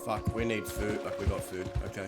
Fuck, we need food. Like, we got food. Okay.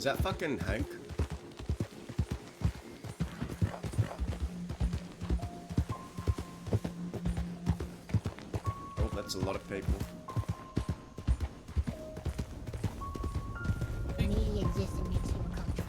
Is that fucking Hank? Oh, that's a lot of people. Any existing makes you uncomfortable.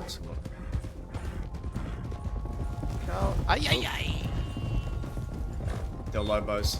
That's a lot. Ay, ay, ay. Del Lobos.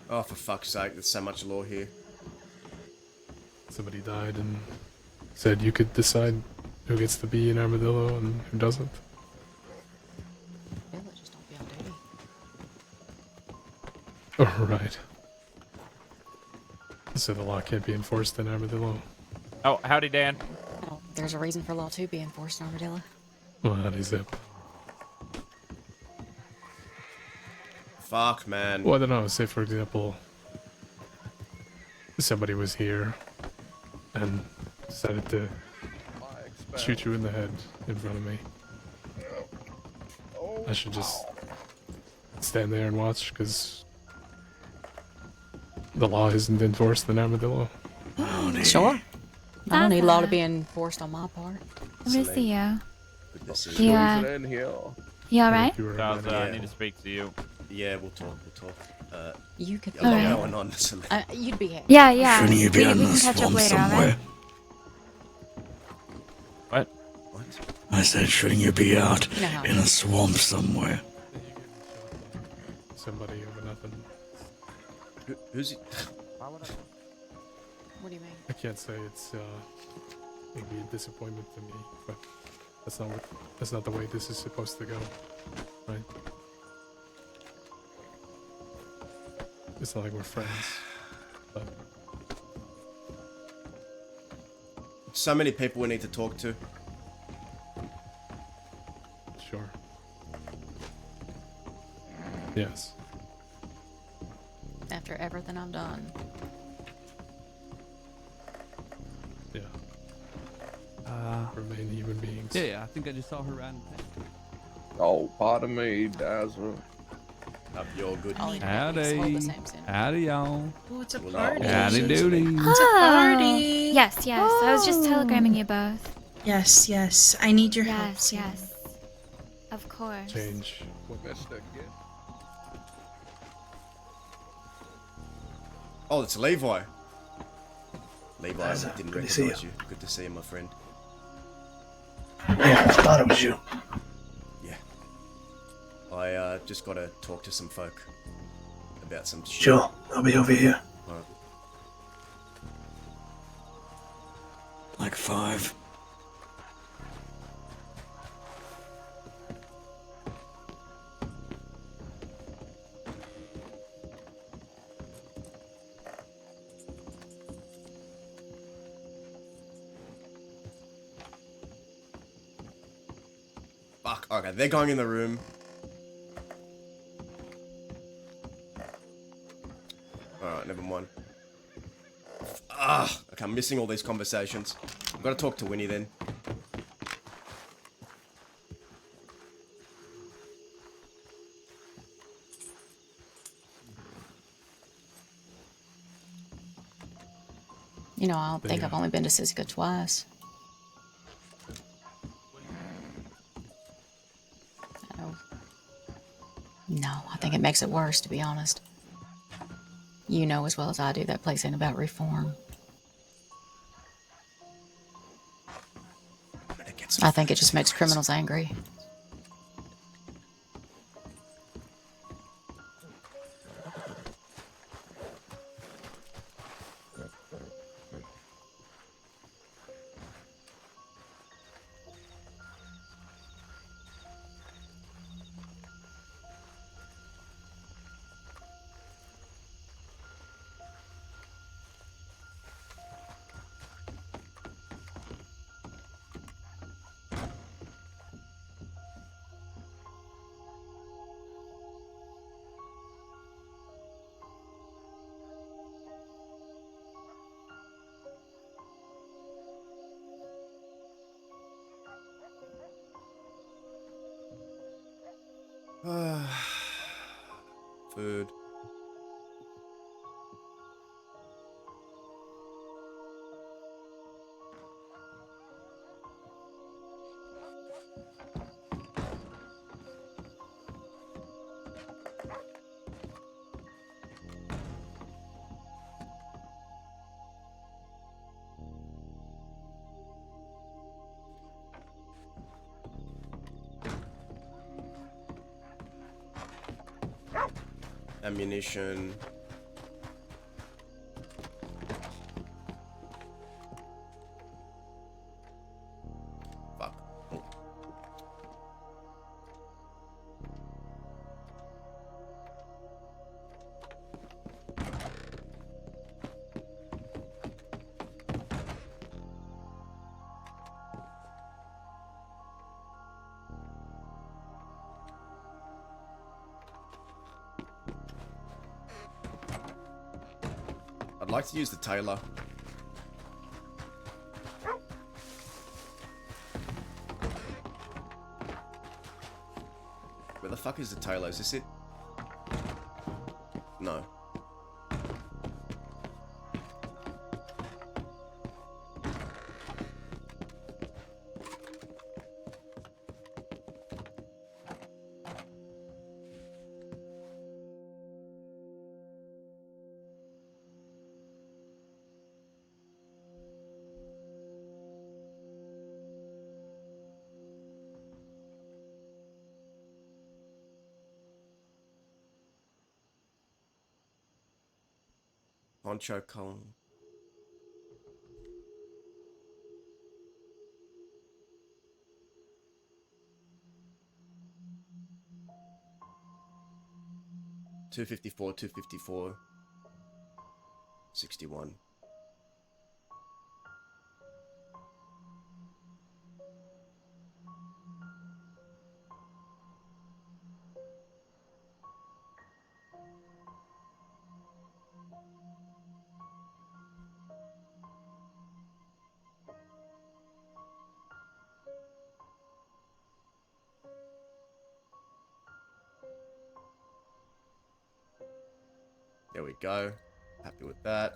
Oh, for fuck's sake, there's so much law here. Somebody died and said you could decide who gets to be an armadillo and who doesn't. Bill, just don't be on duty. Oh, right. So the law can't be enforced in armadillo. Oh, howdy, Dan. Oh, there's a reason for law to be enforced in Armadillo. Well, howdy, Zip. Fuck, man. Well, I don't know. Say, for example, somebody was here and decided to shoot you in the head in front of me. I should just stand there and watch because the law isn't enforced in Armadillo. Sure. I don't need law to be enforced on my part. Good to see you. Good to see You, you. you alright? You were Charles, Yeah. I need to speak to you. Yeah, we'll talk. You could Yeah, be a lot Alright. going on. So You'd be happy. Yeah, yeah. Shouldn't you be we in can the catch up swamp later, somewhere? alright? What? what? I said, shouldn't you be out You know how in a swamp somewhere? somebody over nothing. Who's it? What do you mean? I can't say it's it'd be a disappointment to me, but that's not the way this is supposed to go, right? It's not like we're friends, but So many people we need to talk to. sure. Yes. After everything I've done. Yeah. Remain human beings. Yeah, I think I just saw her around. Oh, pardon me, Dazzle. Hope you're good. All you have to do is hold the Howdy. same sin. Howdy, y'all. Oh, it's a Well, party. no. Howdy doody. It's a party. Yes, yes. I was just telegramming you both. Yes, yes. I need your help. Yes, Sam. yes. Of course. Change. What messed up again? Oh, it's Levi. Levi, I Dazzle, didn't good to see recognize you. Good to see you, my friend. Yeah, I thought it was you. Yeah. I just gotta talk to some folk about some shit. Sure, I'll be over here. Alright. Like 5. Fuck. Okay, they're going in the room. Alright, never mind. Ah, okay, I'm missing all these conversations. I've got to talk to Winnie then. You know, I don't think Yeah. I've only been to Siska twice. Oh. No, I think it makes it worse, to be honest. You know as well as I do that place ain't about reform. But it gets I think it just makes criminals angry. Food. Ammunition. Fuck. Oh. I'd like to use the tailor. Where the fuck is the tailor? Is this it? No. Poncho column. $254, $254, $61. There we go. Happy with that.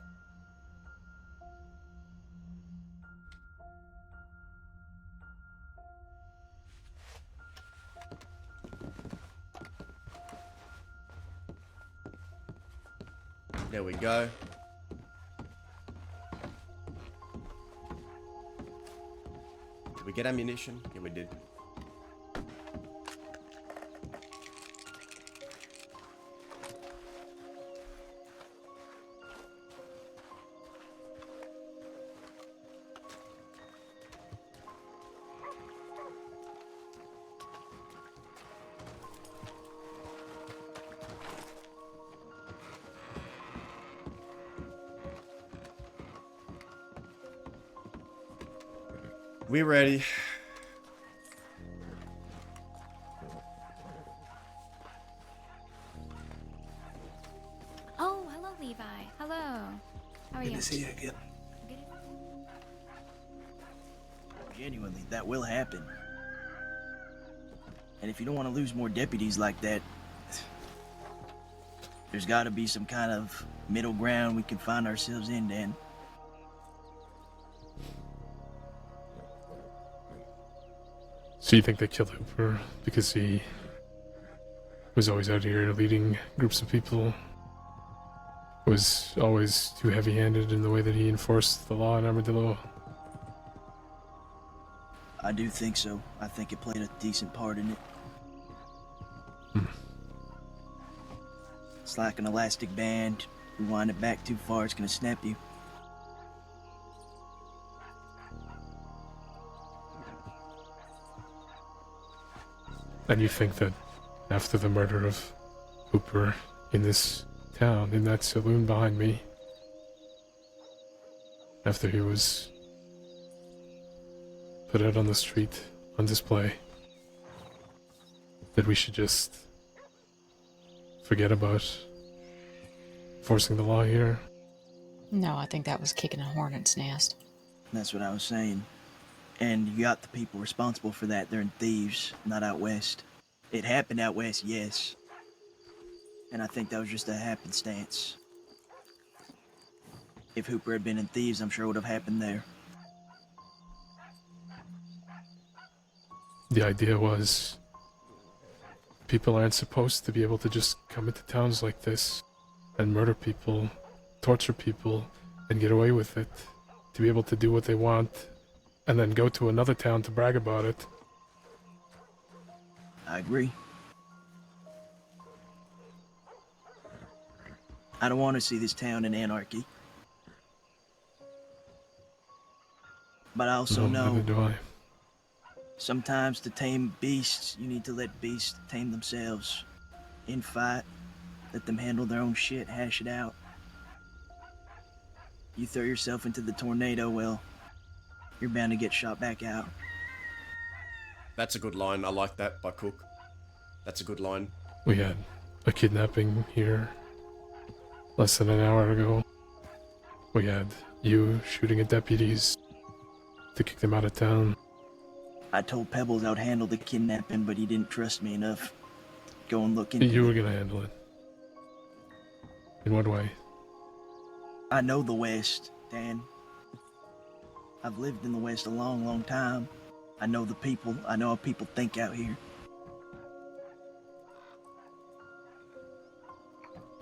There we go. Did we get ammunition? Yeah, we did. We ready. Oh, hello, Levi. Hello. How are Good you? to see you again. Good. Genuinely, that will happen. And if you don't want to lose more deputies like that, there's got to be some kind of middle ground we can find ourselves in, Dan. So you think they killed Hooper because he was always out here leading groups of people? Was always too heavy-handed in the way that he enforced the law in Armadillo? I do think so. I think it played a decent part in it. It's like an elastic band. You wind it back too far, it's gonna snap you. And you think that after the murder of Hooper in this town, in that saloon behind me, after he was put out on the street on display, that we should just forget about enforcing the law here? No, I think that was kicking a hornet's nest. That's what I was saying. And you got the people responsible for that. They're thieves, not out west. It happened out west, yes. And I think that was just a happenstance. If Hooper had been in Thieves, I'm sure it would have happened there. The idea was people aren't supposed to be able to just come into towns like this and murder people, torture people, and get away with it. To be able to do what they want and then go to another town to brag about it. I agree. I don't want to see this town in anarchy. But I also know Neither do I. sometimes to tame beasts, you need to let beasts tame themselves. In fight, let them handle their own shit, hash it out. You throw yourself into the tornado, well, you're bound to get shot back out. That's a good line. I like that by Cook. That's a good line. We had a kidnapping here less than an hour ago. We had you shooting at deputies to kick them out of town. I told Pebbles I'd handle the kidnapping, but he didn't trust me enough. Go and look into You were it. gonna handle it. In what way? I know the West, Dan. I've lived in the West a long, long time. I know the people. I know how people think out here.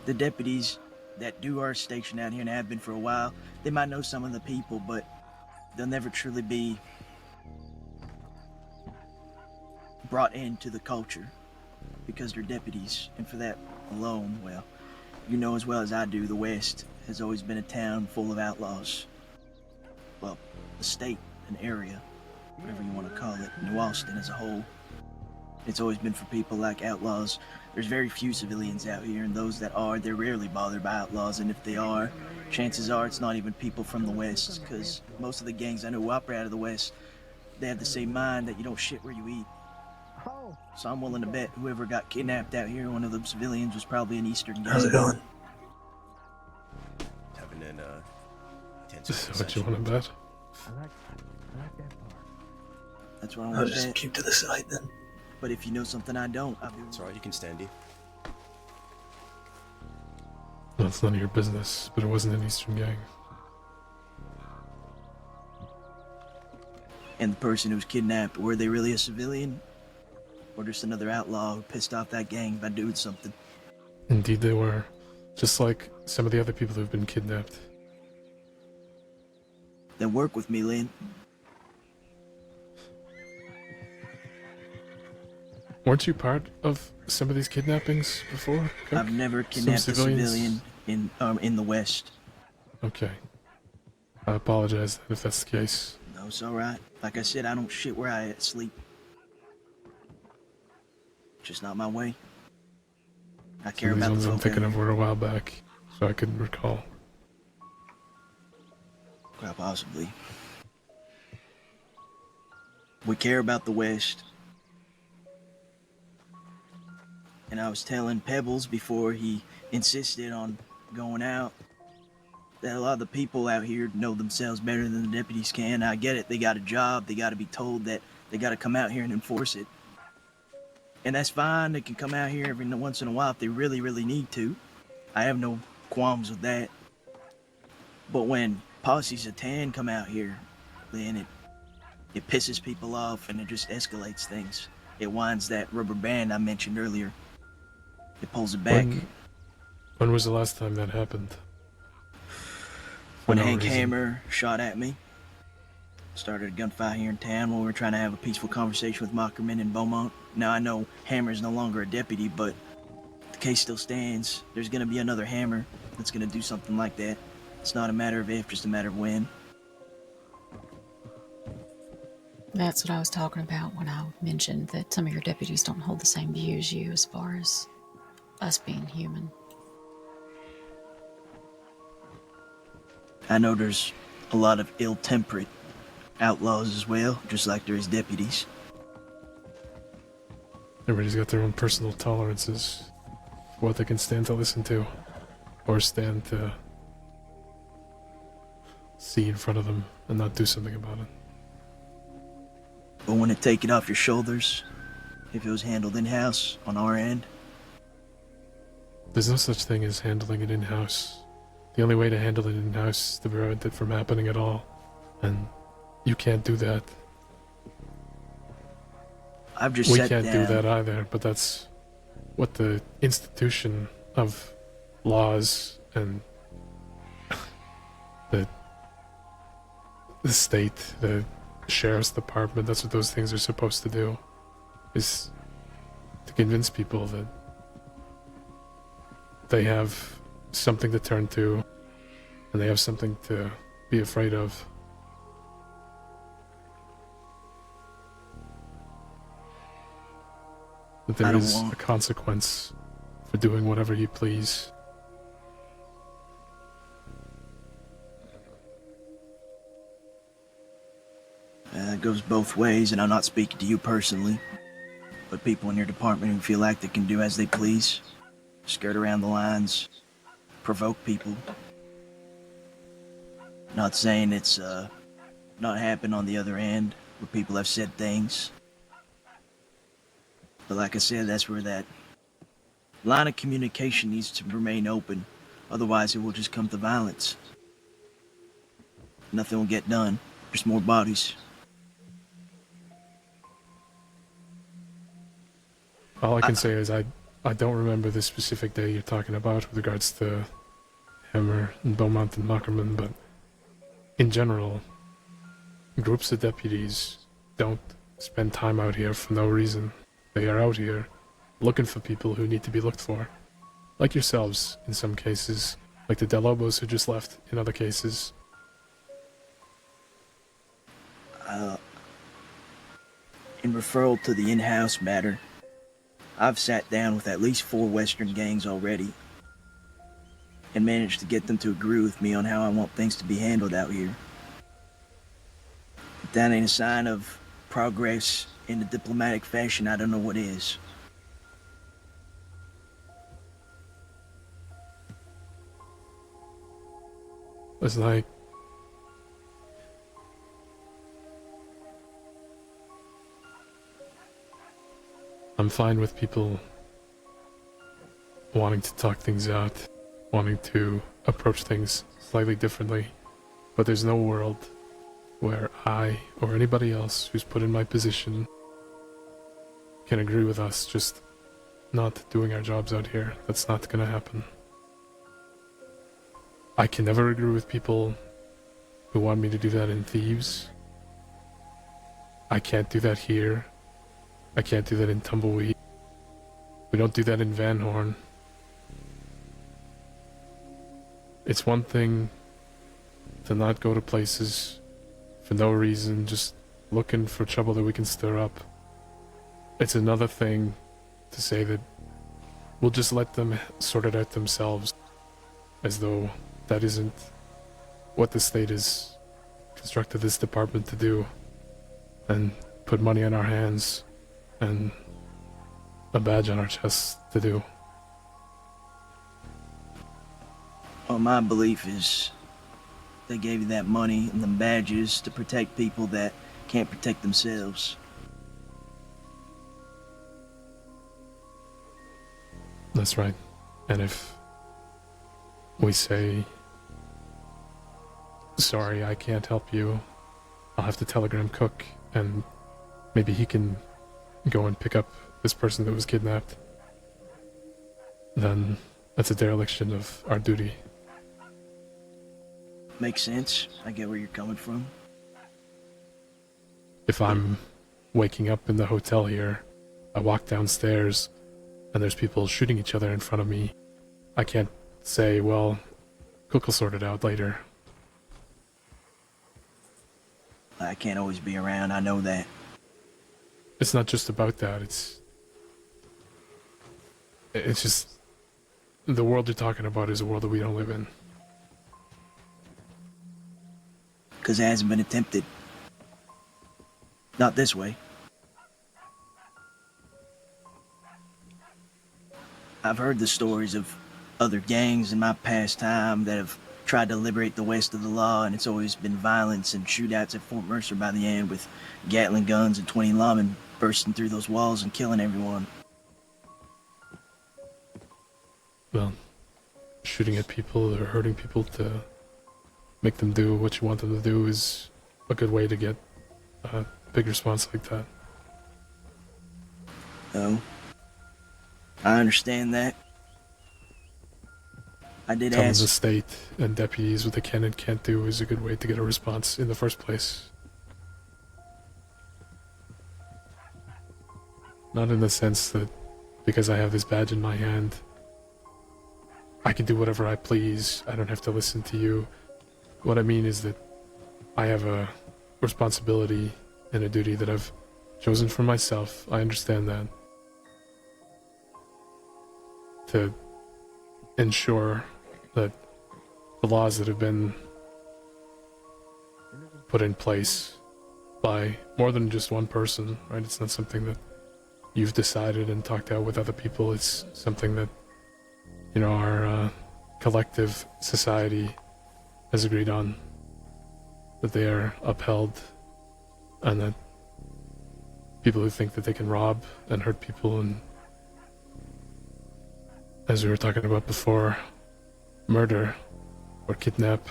The deputies that are stationed out here and have been for a while, they might know some of the people, but they'll never truly be brought into the culture because they're deputies. And for that alone, well, you know as well as I do, the West has always been a town full of outlaws. Well, a state, an area, whatever you want to call it, New Austin as a whole. It's always been for people like outlaws. There's very few civilians out here, and those that are, they're rarely bothered by outlaws, and if they are, chances are it's not even people from the West, because most of the gangs I know who operate out of the West, they have the same mind that you don't shit where you eat. So I'm willing to bet whoever got kidnapped out here, one of them civilians, was probably an Eastern gang. How's it going? Having an tense Is that what you conversation. want to bet? That's what I I'll want to just bet. keep to the side then. But if you know something I don't, I'll be... It's alright, you can stand here. Well, it's none of your business, but it wasn't an Eastern gang. And the person who was kidnapped, were they really a civilian? Or just another outlaw who pissed off that gang by doing something? Indeed they were. Just like some of the other people who've been kidnapped. Then work with me, Lynn. Weren't you part of some of these kidnappings before? Cook? I've never kidnapped a civilians? civilian in the West. Okay. I apologize if that's the case. No, it's alright. Like I said, I don't shit where I sleep. Just not my way. I care Some of these about the ones I'm folk thinking out of were a while back, so I couldn't recall. here. Quite possibly. We care about the West. And I was telling Pebbles before he insisted on going out that a lot of the people out here know themselves better than the deputies can. I get it. They got a job. They got to be told that they got to come out here and enforce it. And that's fine. They can come out here every once in a while if they really, really need to. I have no qualms with that. But when posses of 10 come out here, then it pisses people off and it just escalates things. It winds that rubber band I mentioned earlier. It pulls it back. When was the last time that happened? For When no Hank reason. Hammer shot at me. Started a gunfight here in town when we were trying to have a peaceful conversation with Mockerman in Beaumont. Now I know Hammer's no longer a deputy, but the case still stands. There's gonna be another Hammer that's gonna do something like that. It's not a matter of if, just a matter of when. That's what I was talking about when I mentioned that some of your deputies don't hold the same view as you as far as us being human. I know there's a lot of ill-temperate outlaws as well, just like there is deputies. Everybody's got their own personal tolerances for what they can stand to listen to, or stand to see in front of them and not do something about it. But when they take it off your shoulders, if it was handled in-house on our end. There's no such thing as handling it in-house. The only way to handle it in-house is to prevent it from happening at all. And you can't do that. I've just We sat can't down. do that either, but that's what the institution of laws and the state, the sheriff's department, that's what those things are supposed to do, is to convince people that they have something to turn to and they have something to be afraid of. That there is a consequence for doing whatever you please. It goes both ways, and I'm not speaking to you personally, but people in your department who feel like they can do as they please, skirt around the lines, provoke people. Not saying it's not happened on the other end, where people have said things. But like I said, that's where that line of communication needs to remain open. Otherwise, it will just come to violence. Nothing will get done. Just more bodies. All I can say is I don't remember the specific day you're talking about with regards to Hammer and Beaumont and Mockerman, but in general, groups of deputies don't spend time out here for no reason. They are out here looking for people who need to be looked for. Like yourselves, in some cases. Like the Del Lobos who just left, in other cases. In referral to the in-house matter, I've sat down with at least 4 Western gangs already and managed to get them to agree with me on how I want things to be handled out here. If that ain't a sign of progress in a diplomatic fashion, I don't know what is. It's like... I'm fine with people wanting to talk things out, wanting to approach things slightly differently, but there's no world where I or anybody else who's put in my position can agree with us just not doing our jobs out here. That's not gonna happen. I can never agree with people who want me to do that in Thieves. I can't do that here. I can't do that in Tumbleweed. We don't do that in Van Horn. It's one thing to not go to places for no reason, just looking for trouble that we can stir up. It's another thing to say that we'll just let them sort it out themselves, as though that isn't what the state has constructed this department to do, and put money in our hands and a badge on our chests to do. Well, my belief is they gave you that money and them badges to protect people that can't protect themselves. That's right. And if we say, sorry, I can't help you, I'll have to telegram Cook, and maybe he can go and pick up this person that was kidnapped, then that's a dereliction of our duty. Makes sense. I get where you're coming from. If I'm waking up in the hotel here, I walk downstairs, and there's people shooting each other in front of me, I can't say, well, Cook will sort it out later. I can't always be around, I know that. It's not just about that, it's just, the world you're talking about is a world that we don't live in. Because it hasn't been attempted. Not this way. I've heard the stories of other gangs in my past time that have tried to liberate the West of the law, and it's always been violence and shootouts at Fort Mercer by the end with Gatling guns and 20 lawmen bursting through those walls and killing everyone. Well, shooting at people or hurting people to make them do what you want them to do is a good way to get a big response like that. Oh, I understand that. I did Telling the ask. state and deputies what they can and can't do is a good way to get a response in the first place. Not in the sense that because I have this badge in my hand, I can do whatever I please, I don't have to listen to you. What I mean is that I have a responsibility and a duty that I've chosen for myself. I understand that. To ensure that the laws that have been put in place by more than just one person, right? It's not something that you've decided and talked out with other people. It's something that, you know, our collective society has agreed on, that they are upheld, and that people who think that they can rob and hurt people and, as we were talking about before, murder or kidnap,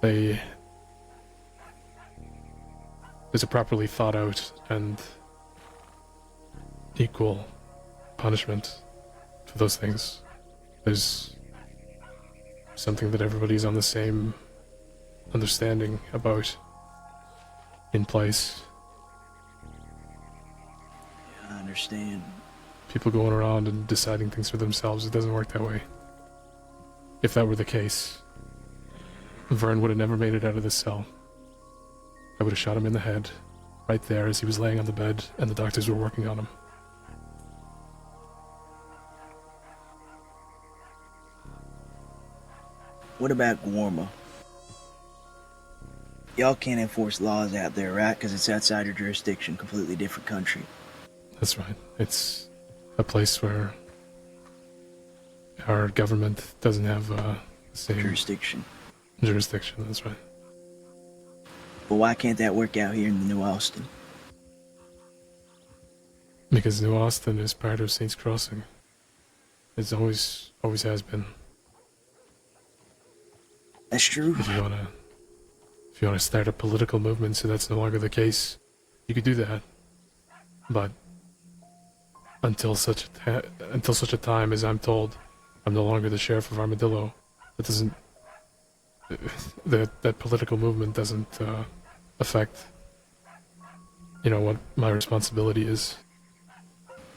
there's a properly thought out and equal punishment for those things. There's something that everybody's on the same understanding about in place. I understand. People going around and deciding things for themselves, it doesn't work that way. If that were the case, Vern would have never made it out of this cell. I would have shot him in the head, right there as he was laying on the bed and the doctors were working on him. What about Guarma? Y'all can't enforce laws out there, right? Because it's outside your jurisdiction, completely different country. That's right. It's a place where our government doesn't have the same Jurisdiction. jurisdiction. That's right. But why can't that work out here in the New Austin? Because New Austin is part of Saints Crossing. It's always has been. That's true. If you wanna start a political movement so that's no longer the case, you could do that. But until such a time as I'm told I'm no longer the sheriff of Armadillo, that political movement doesn't affect, you know, what my responsibility is.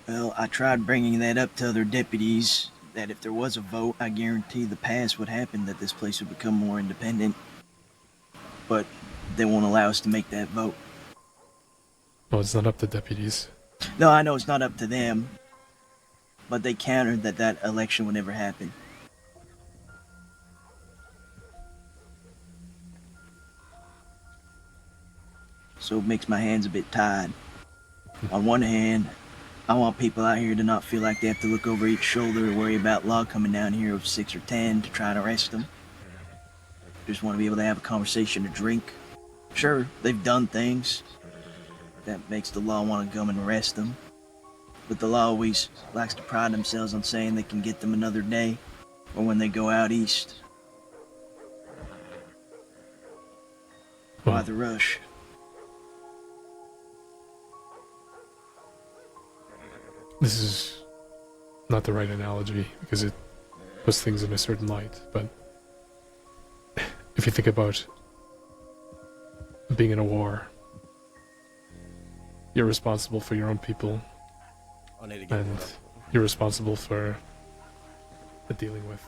Well, I tried bringing that up to other deputies, that if there was a vote, I guarantee the pass would happen, that this place would become more independent. But they won't allow us to make that vote. Well, it's not up to deputies. No, I know it's not up to them, but they countered that election would never happen. So it makes my hands a bit tied. On one hand, I want people out here to not feel like they have to look over each shoulder or worry about law coming down here of 6 or 10 to try to arrest them. Just want to be able to have a conversation, to drink. Sure, they've done things that makes the law want to come and arrest them. But the law always likes to pride themselves on saying they can get them another day, or when they go out east. Why Well, the rush? this is not the right analogy because it puts things in a certain light, but if you think about being in a war, you're responsible for your own people, I need to get and water. you're responsible for dealing with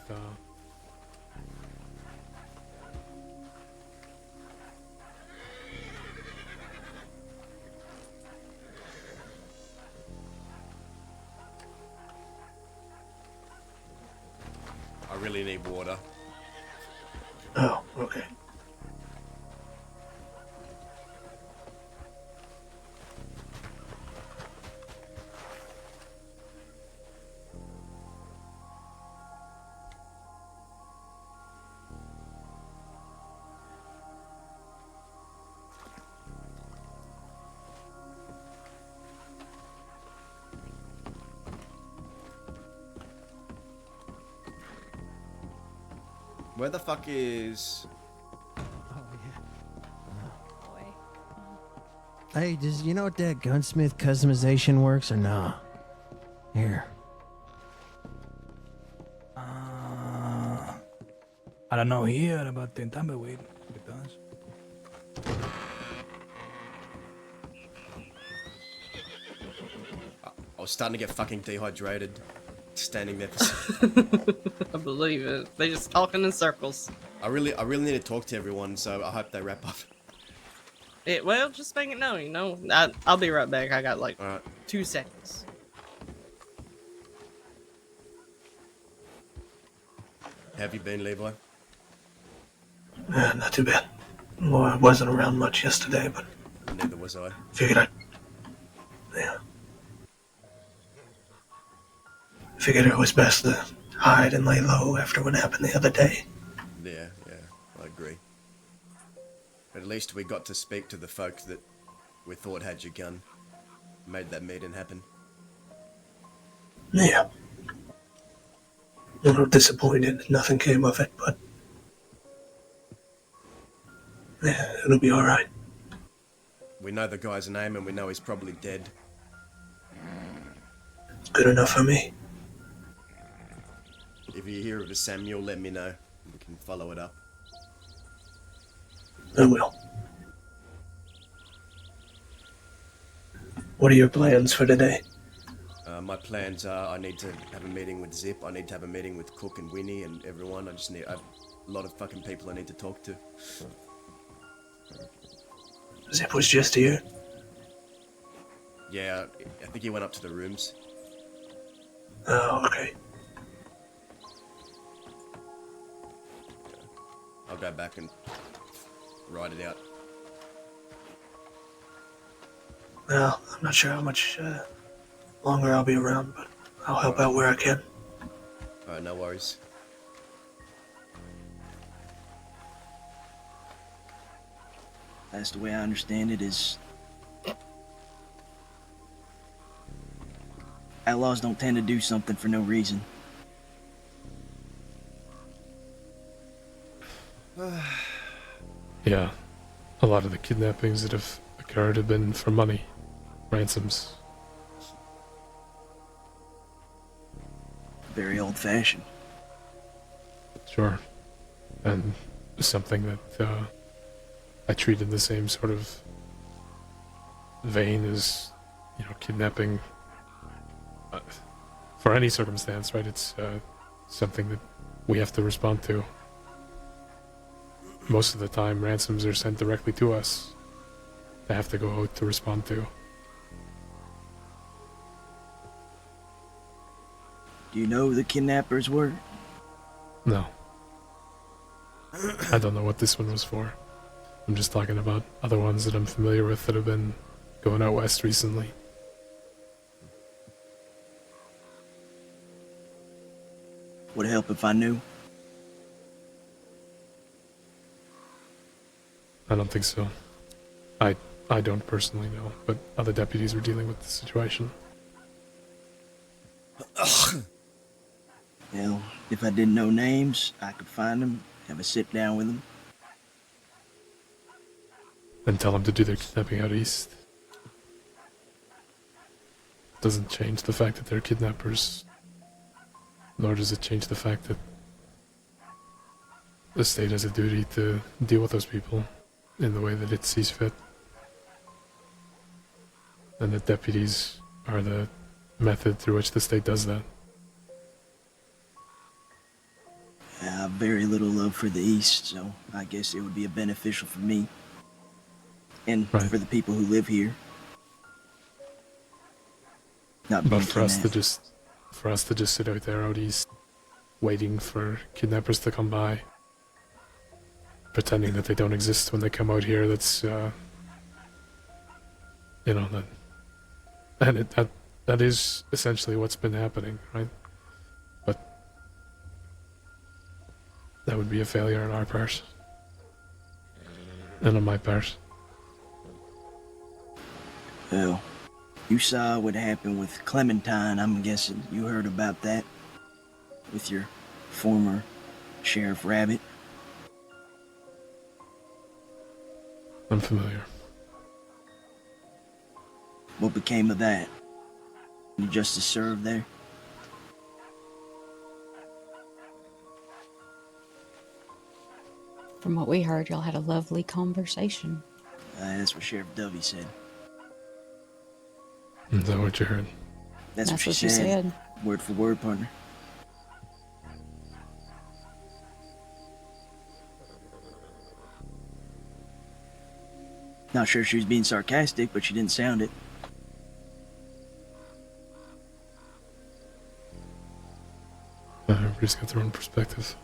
I really need water. Oh, okay. where the fuck is... Hey, does you know what that gunsmith customization works or nah? Here. I don't know here, but in Tumbleweed, it does. I was starting to get fucking dehydrated. Standing there for... I believe it. They just talking in circles. I really need to talk to everyone, so I hope they wrap up. Well, just make it known, you know. I'll be right back. I got like 2 seconds. Have you been, Levi? Not too bad. Well, I wasn't around much yesterday, but Neither was I. figured I'd... Yeah. Figured it was best to hide and lay low after what happened the other day. Yeah, I agree. But at least we got to speak to the folk that we thought had your gun. Made that meeting happen. Yeah. A little disappointed that nothing came of it, but... Yeah, it'll be alright. We know the guy's name and we know he's probably dead. It's good enough for me. If you hear of a Samuel, let me know. We can follow it up. I will. What are your plans for today? My plans are I need to have a meeting with Zip, I need to have a meeting with Cook and Winnie and everyone. I have a lot of fucking people I need to talk to. Zip was just here. Yeah, I think he went up to the rooms. Oh, okay. I'll go back and write it out. Well, I'm not sure how much longer I'll be around, but I'll help out where I can. Alright, no worries. That's the way I understand it is... Outlaws don't tend to do something for no reason. Yeah, a lot of the kidnappings that have occurred have been for money, ransoms. Very old-fashioned. Sure. And something that I treat in the same sort of vein as, you know, kidnapping for any circumstance, right? It's something that we have to respond to. Most of the time, ransoms are sent directly to us. They have to go out to respond to. Do you know who the kidnappers were? No. I don't know what this one was for. I'm just talking about other ones that I'm familiar with that have been going out west recently. Would it help if I knew? I don't think so. I don't personally know, but other deputies are dealing with the situation. Well, if I didn't know names, I could find them, have a sit down with them. And tell them to do their kidnapping out east. Doesn't change the fact that they're kidnappers, nor does it change the fact that the state has a duty to deal with those people in the way that it sees fit. And that deputies are the method through which the state does that. I have very little love for the East, so I guess it would be beneficial for me. And Right. for the people who live here. Not being But for us to kidnapped. just sit out there out east, waiting for kidnappers to come by, pretending that they don't exist when they come out here, that's you know, that is essentially what's been happening, right? But that would be a failure on our part. And on my part. Well, you saw what happened with Clementine, I'm guessing you heard about that with your former Sheriff Rabbit. I'm familiar. What became of that? Any justice served there? From what we heard, y'all had a lovely conversation. That's what Sheriff Dovey said. Is that what you heard? That's what she said. Word for word, partner. Not sure if she was being sarcastic, but she didn't sound it. Everybody's got their own perspectives.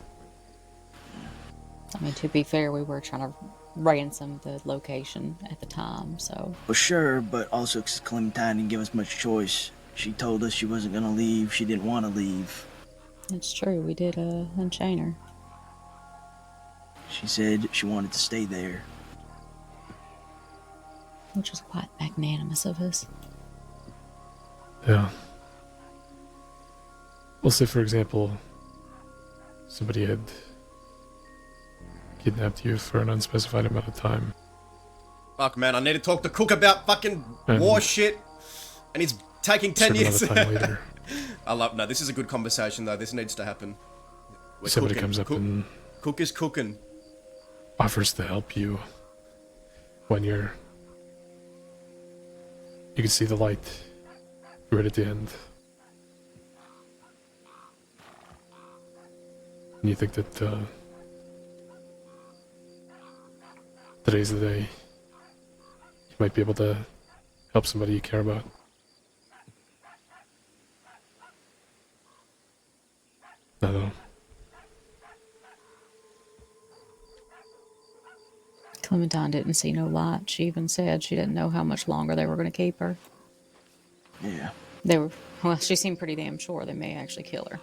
I mean, to be fair, we were trying to ransom the location at the time, so... Well, sure, but also 'cause Clementine didn't give us much choice. She told us she wasn't gonna leave. She didn't want to leave. It's true, we did unchain her. She said she wanted to stay there. Which was quite magnanimous of us. Yeah. We'll say, for example, somebody had kidnapped you for an unspecified amount of time. Fuck, man, I need to talk to Cook about fucking And war shit. And he's taking 10 years. Another time later, No, this is a good conversation, though. This needs to happen. We're somebody cooking. comes up and Cook is cooking. offers to help you when you can see the light right at the end. And you think that today's the day you might be able to help somebody you care about. I don't know. Clementine didn't see no light. She even said she didn't know how much longer they were going to keep her. Yeah. Well, she seemed pretty damn sure they may actually kill her.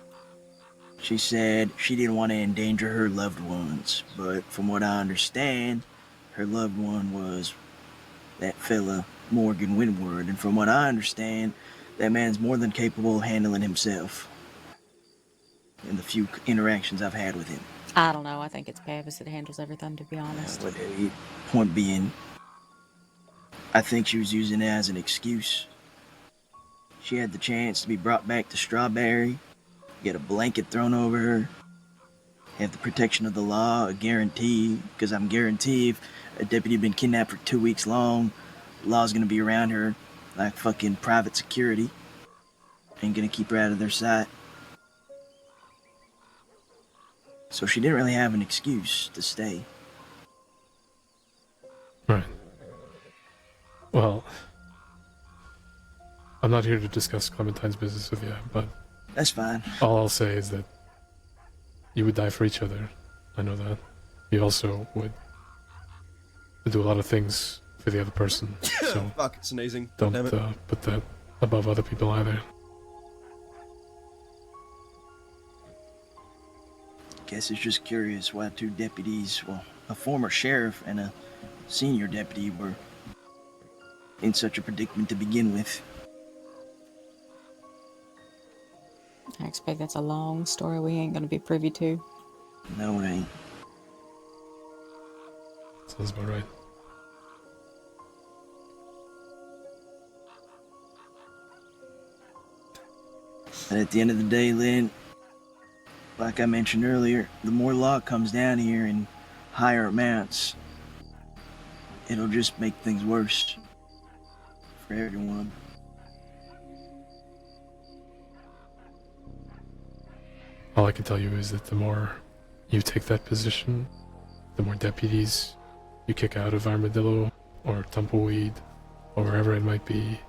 She said she didn't want to endanger her loved ones, but from what I understand, her loved one was that fella, Morgan Windward, and from what I understand, that man's more than capable of handling himself. In the few interactions I've had with him. I don't know. I think it's Pavis that handles everything, to be honest. But point being, I think she was using it as an excuse. She had the chance to be brought back to Strawberry, get a blanket thrown over her, have the protection of the law, a guarantee, because I'm guaranteed if a deputy had been kidnapped for 2 weeks long, the law's gonna be around her like fucking private security. Ain't gonna keep her out of their sight. So she didn't really have an excuse to stay. Right. Well, I'm not here to discuss Clementine's business with you, but... That's fine. All I'll say is that you would die for each other. I know that. You also would do a lot of things for the other person. So Fuck, sneezing. don't Damn it. put that above other people either. Guess it's just curious why two deputies, well, a former sheriff and a senior deputy were in such a predicament to begin with. I expect that's a long story we ain't going to be privy to. No, it ain't. Sounds about right. And at the end of the day, Lynn, like I mentioned earlier, the more law comes down here in higher amounts, it'll just make things worse for everyone. All I can tell you is that the more you take that position, the more deputies you kick out of Armadillo or Tumbleweed or wherever it might be,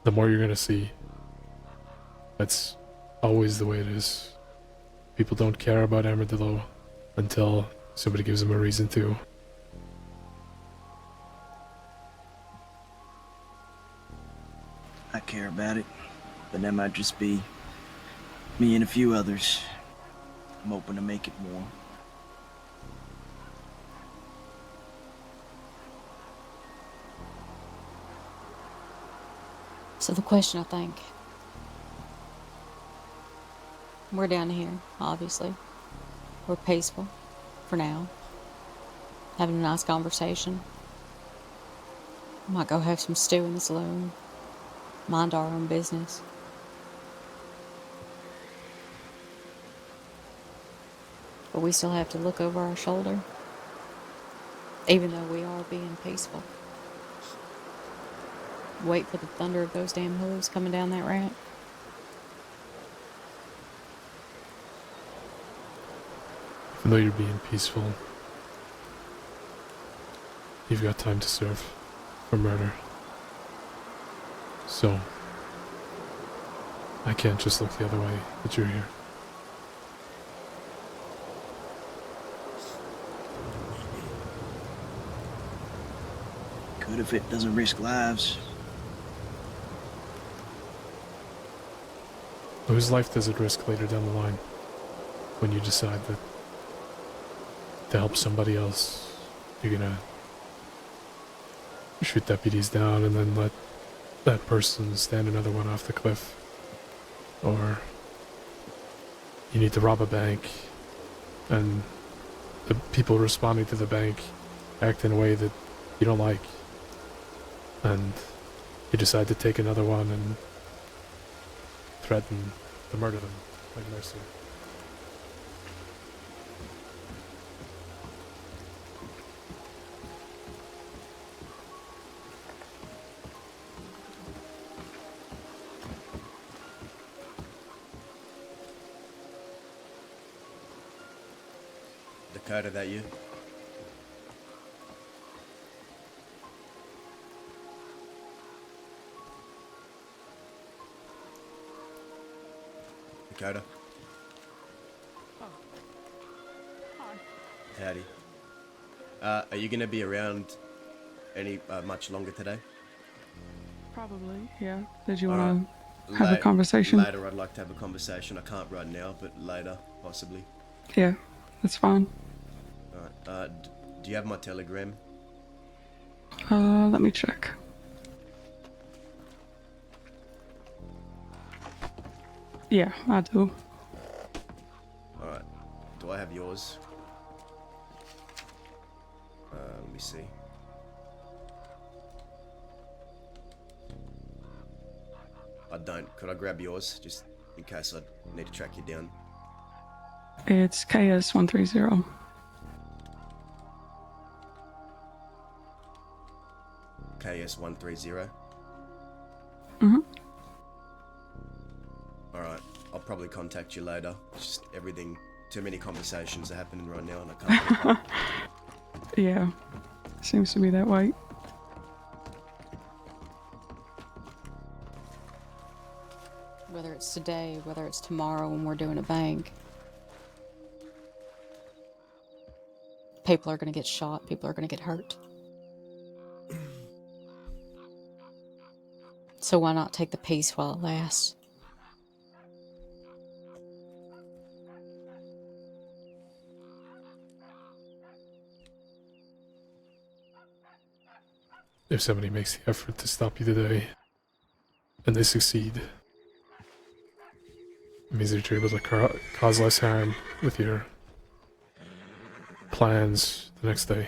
the more you're gonna see. That's always the way it is. People don't care about Armadillo until somebody gives them a reason to. I care about it, but that might just be me and a few others. I'm hoping to make it more. So the question, I think, we're down here, obviously. We're peaceful, for now. Having a nice conversation. Might go have some stew in the saloon. Mind our own business. But we still have to look over our shoulder. Even though we are being peaceful. Wait for the thunder of those damn hooves coming down that ramp. Even though you're being peaceful, you've got time to serve for murder. So, I can't just look the other way that you're here. Good if it doesn't risk lives. Whose life does it risk later down the line when you decide that to help somebody else, you're gonna shoot deputies down and then let that person stand another one off the cliff? Or you need to rob a bank and the people responding to the bank act in a way that you don't like, and you decide to take another one and threaten to murder them like Mercy. Dakota, that you? Dakota? Howdy. Are you gonna be around any much longer today? Probably, yeah. Did you want to have a conversation? Later, I'd like to have a conversation. I can't right now, but later, possibly. Yeah, that's fine. Alright, do you have my telegram? Let me check. Yeah, I do. Alright, do I have yours? Let me see. I don't. Could I grab yours, just in case I need to track you down? It's KS130. KS130? Mm-hmm. Alright, I'll probably contact you later. It's just everything, too many conversations are happening right now and I can't. Yeah, seems to be that way. Whether it's today, whether it's tomorrow when we're doing a bank. People are going to get shot. People are going to get hurt. So why not take the peace while it lasts? If somebody makes the effort to stop you today, and they succeed, it means that you're able to cause less harm with your plans the next day.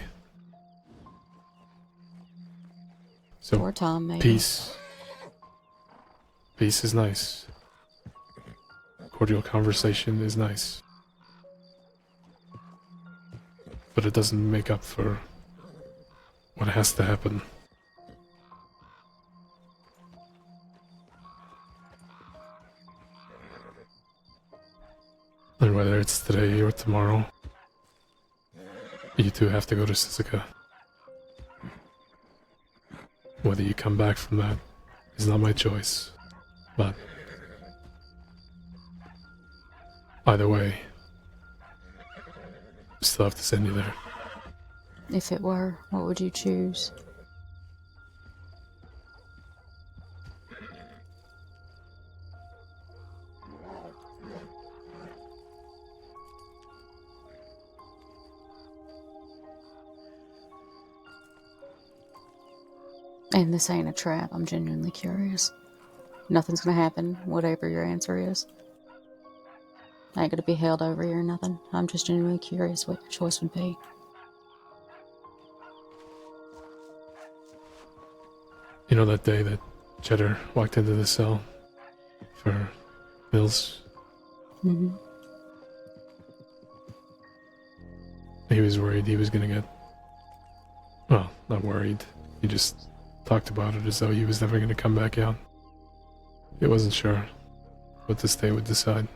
So, More time, maybe. peace. Peace is nice. Cordial conversation is nice. But it doesn't make up for what has to happen. And whether it's today or tomorrow, you two have to go to Suzuka. Whether you come back from that is not my choice, but either way, I still have to send you there. If it were, what would you choose? And this ain't a trap. I'm genuinely curious. Nothing's gonna happen, whatever your answer is. I ain't gonna be held over here or nothing. I'm just genuinely curious what your choice would be. You know that day that Cheddar walked into the cell for Mills? Mm-hmm. He was worried he was gonna get... Well, not worried. He just talked about it as though he was never gonna come back out. He wasn't sure what this day would decide.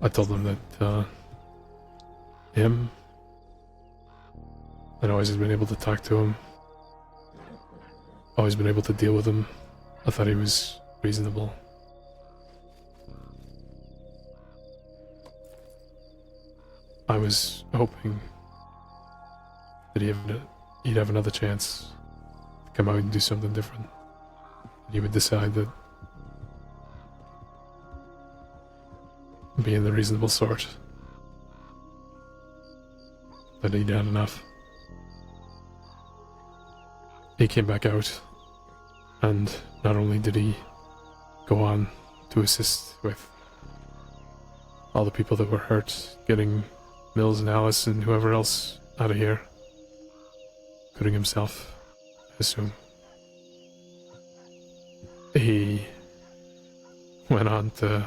I told him that, I'd always been able to talk to him. Always been able to deal with him. I thought he was reasonable. I was hoping that he'd have another chance to come out and do something different. He would decide that being the reasonable sort, that he'd had enough. He came back out, and not only did he go on to assist with all the people that were hurt, getting Mills and Alice and whoever else out of here, including himself, I assume. He went on to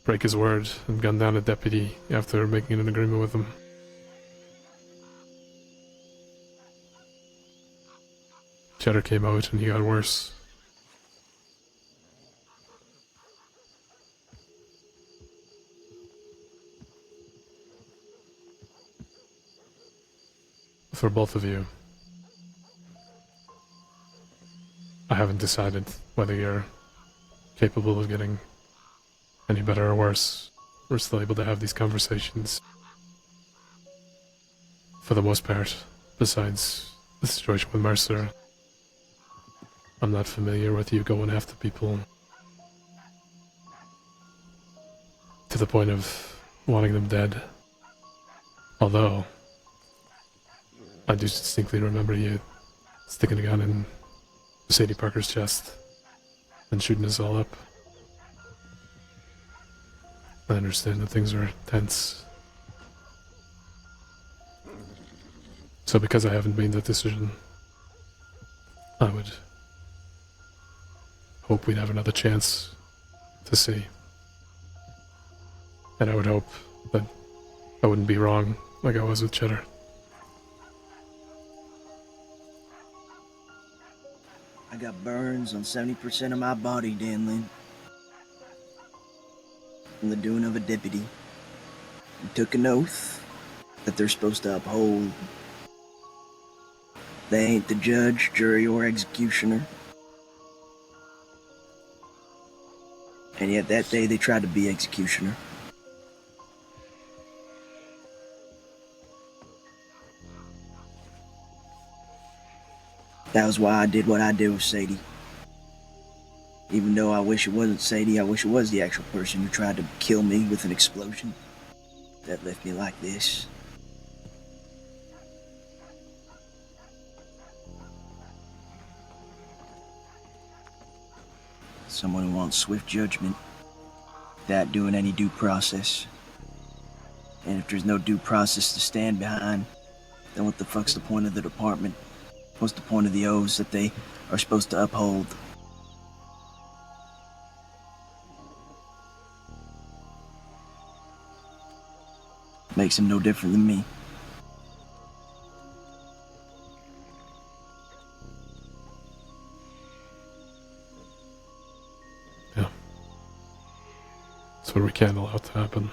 break his word and gun down a deputy after making an agreement with him. Cheddar came out and he got worse. For both of you, I haven't decided whether you're capable of getting any better or worse. We're still able to have these conversations. For the most part, besides the situation with Mercer, I'm not familiar with you going after people to the point of wanting them dead. Although, I do distinctly remember you sticking a gun in Sadie Parker's chest and shooting us all up. I understand that things are tense. So because I haven't made that decision, I would hope we'd have another chance to see. And I would hope that I wouldn't be wrong like I was with Cheddar. I got burns on 70% of my body, Danlin. From the doing of a deputy. Who took an oath that they're supposed to uphold. They ain't the judge, jury, or executioner. And yet that day they tried to be executioner. That was why I did what I did with Sadie. Even though I wish it wasn't Sadie, I wish it was the actual person who tried to kill me with an explosion that left me like this. Someone who wants swift judgment without doing any due process. And if there's no due process to stand behind, then what the fuck's the point of the department? What's the point of the oaths that they are supposed to uphold? Makes him no different than me. Yeah. That's what we can't allow to happen.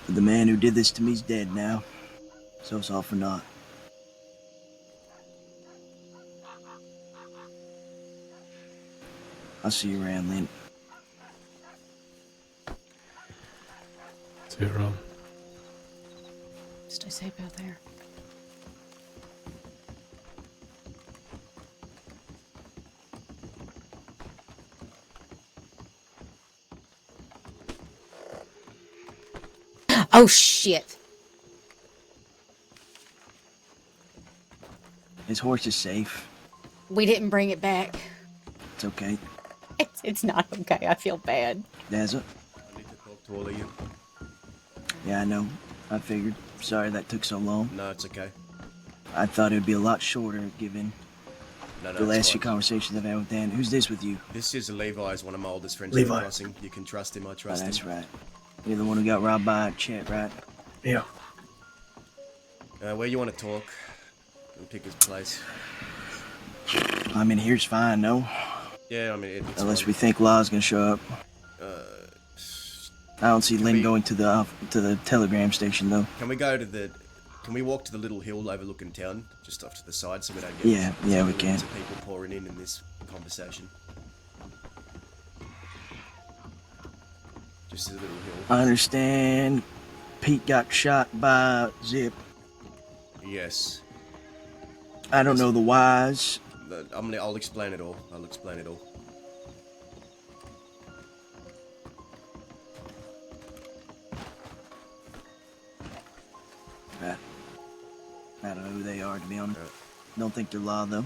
The man who did this to me's dead now, so it's all for naught. I'll see you around, Lynn. See you around. Stay safe out there. Oh shit! His horse is safe. We didn't bring it back. It's okay. It's not okay. I feel bad. Dazzle. I need to talk to all of you. Yeah, I know. I figured. Sorry that took so long. No, it's okay. I thought it would be a lot shorter given No, the last it's few fine. conversations I've had with Dan. Who's this with you? This is Levi, is one of my oldest friends Levi. in Crossing. You can trust him, I Oh, trust that's him. right. You're the one who got robbed by Chet, right? Yeah. Where you want to talk? And pick his place. I mean, here's fine, no? Yeah, I mean, it's Unless fine. we think Law's gonna show up. I don't see Lynn we- going to the telegram station though. Can we go to the... Can we walk to the little hill overlooking town? Just off to the side so we don't get... Yeah, we millions can. of people pouring in this conversation. Just a little hill. I understand Pete got shot by Zip. Yes. I don't know the whys. I'll explain it all. I'll explain it all. I don't know who they are, to be honest. Don't think they're Law though.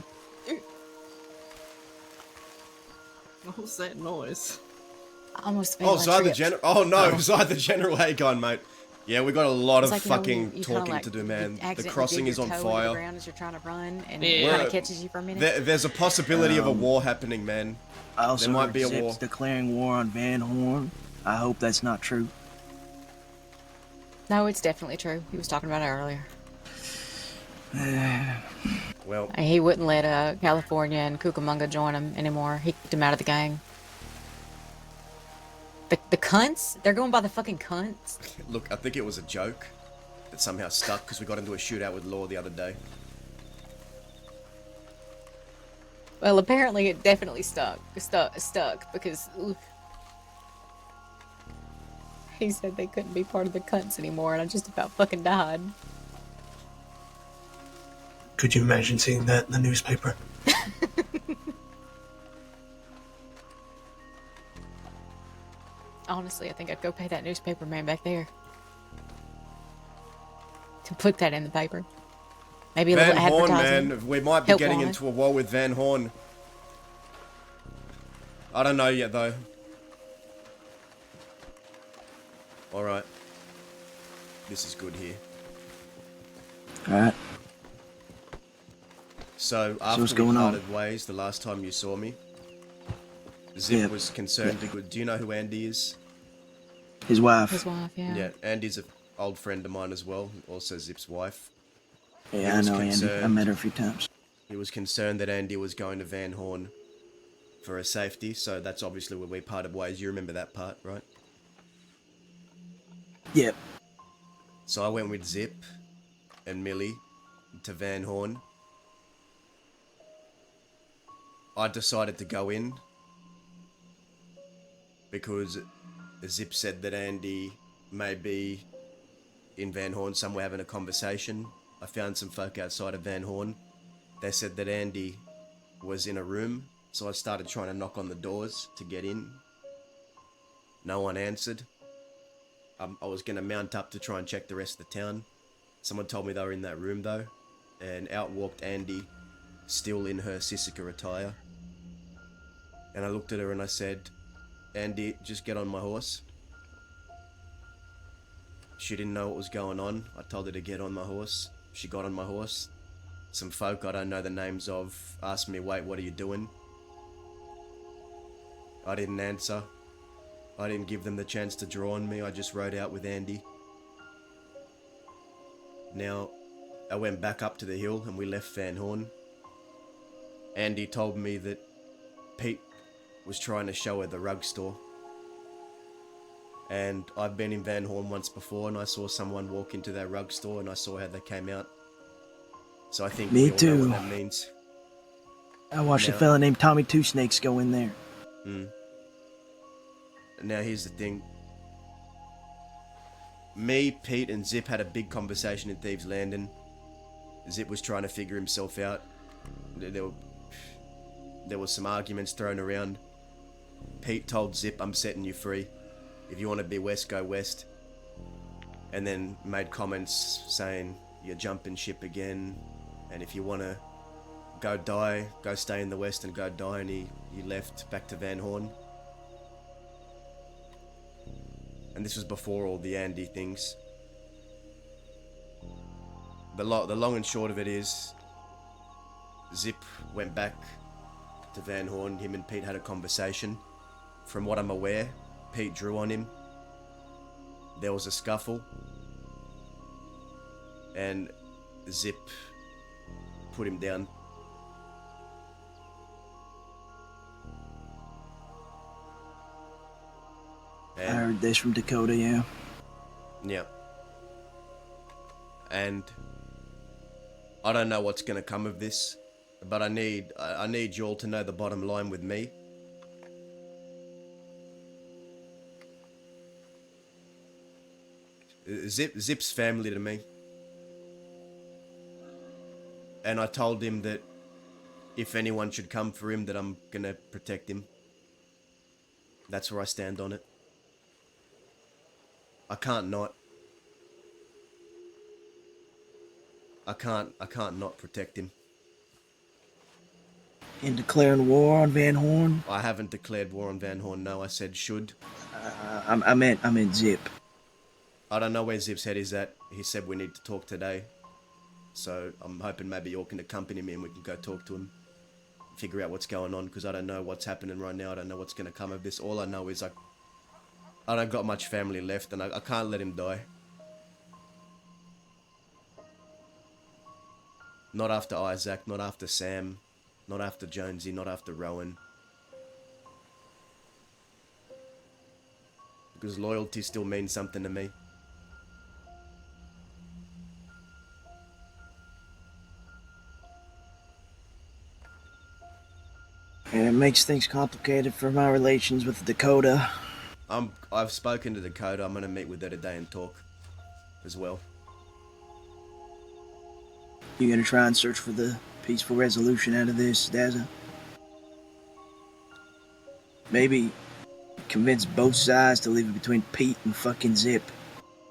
What was that noise? I almost feel Oh, like Zy the tripped. General. Oh no, Zy the General. How you going, mate? Yeah, we got a lot of It's like, you know, when fucking you kinda, talking like, to do, you man. The accidentally crossing dig is your on toe into the fire. ground as you're trying to run, and Yeah. it kind of catches you for a minute. There's a possibility of a war happening, man. I also There might heard be a Zip's war. declaring war on Van Horn. I hope that's not true. No, it's definitely true. He was talking about it earlier. Well, He wouldn't let California and Cucamonga join him anymore. He kicked him out of the gang. The cunts? They're going by the fucking cunts? look, I think it was a joke that somehow stuck because we got into a shootout with Law the other day. Well, apparently it definitely stuck because he said they couldn't be part of the cunts anymore, and I just about fucking died. Could you imagine seeing that in the newspaper? Honestly, I think I'd go pay that newspaper man back there to put that in the paper. Maybe a Van little Horn, advertising. man. We might be Help getting wanted. into a war with Van Horn. I don't know yet, though. Alright. This is good here. Alright. So, after what's we going on? parted ways the last time you saw me, Zip Yeah. was concerned to go... Do you know who Andy is? His wife. His wife, yeah. Yeah, Andy's an old friend of mine as well, also Zip's wife. Yeah, He I was know Andy. I concerned. met her a few times. He was concerned that Andy was going to Van Horn for her safety, so that's obviously where we parted ways. You remember that part, right? Yep. So I went with Zip and Millie to Van Horn. I decided to go in because Zip said that Andy may be in Van Horn somewhere having a conversation. I found some folk outside of Van Horn. They said that Andy was in a room, so I started trying to knock on the doors to get in. No one answered. I was going to mount up to try and check the rest of the town. Someone told me they were in that room though, and out walked Andy, still in her Sissika attire. And I looked at her and I said, Andy, just get on my horse. She didn't know what was going on. I told her to get on my horse. She got on my horse. Some folk I don't know the names of asked me, wait, what are you doing? I didn't answer. I didn't give them the chance to draw on me. I just rode out with Andy. Now, I went back up to the hill and we left Van Horn. Andy told me that Pete was trying to show her the rug store. And I've been in Van Horn once before and I saw someone walk into that rug store and I saw how they came out. So I think Me we all know too. what that means. I watched a Now- fella named Tommy Two Snakes go in there. Now here's the thing. Me, Pete, and Zip had a big conversation in Thieves Landing. Zip was trying to figure himself out. There was some arguments thrown around. Pete told Zip, I'm setting you free. If you want to be west, go west. And then made comments saying, you're jumping ship again. And if you want to go die, go stay in the West and go die, and he left back to Van Horn. And this was before all the Andy things. The long and short of it is, Zip went back to Van Horn. Him and Pete had a conversation. From what I'm aware, Pete drew on him. There was a scuffle. And Zip put him down. I heard this from Dakota, yeah. Yeah. And I don't know what's gonna come of this, but I need you all to know the bottom line with me. Zip's family to me. And I told him that if anyone should come for him, that I'm gonna protect him. That's where I stand on it. I can't not. I can't not protect him. In declaring war on Van Horn? I haven't declared war on Van Horn, no, I said should. I meant Zip. I don't know where Zip's head is at. He said we need to talk today. So I'm hoping maybe you all can accompany me and we can go talk to him. Figure out what's going on, because I don't know what's happening right now. I don't know what's going to come of this. All I know is I don't got much family left, and I can't let him die. Not after Isaac, not after Sam, not after Jonesy, not after Rowan. Because loyalty still means something to me. And it makes things complicated for my relations with Dakota. I've spoken to Dakota. I'm going to meet with her today and talk as well. You gonna try and search for the peaceful resolution out of this, Daza? Maybe convince both sides to leave it between Pete and fucking Zip,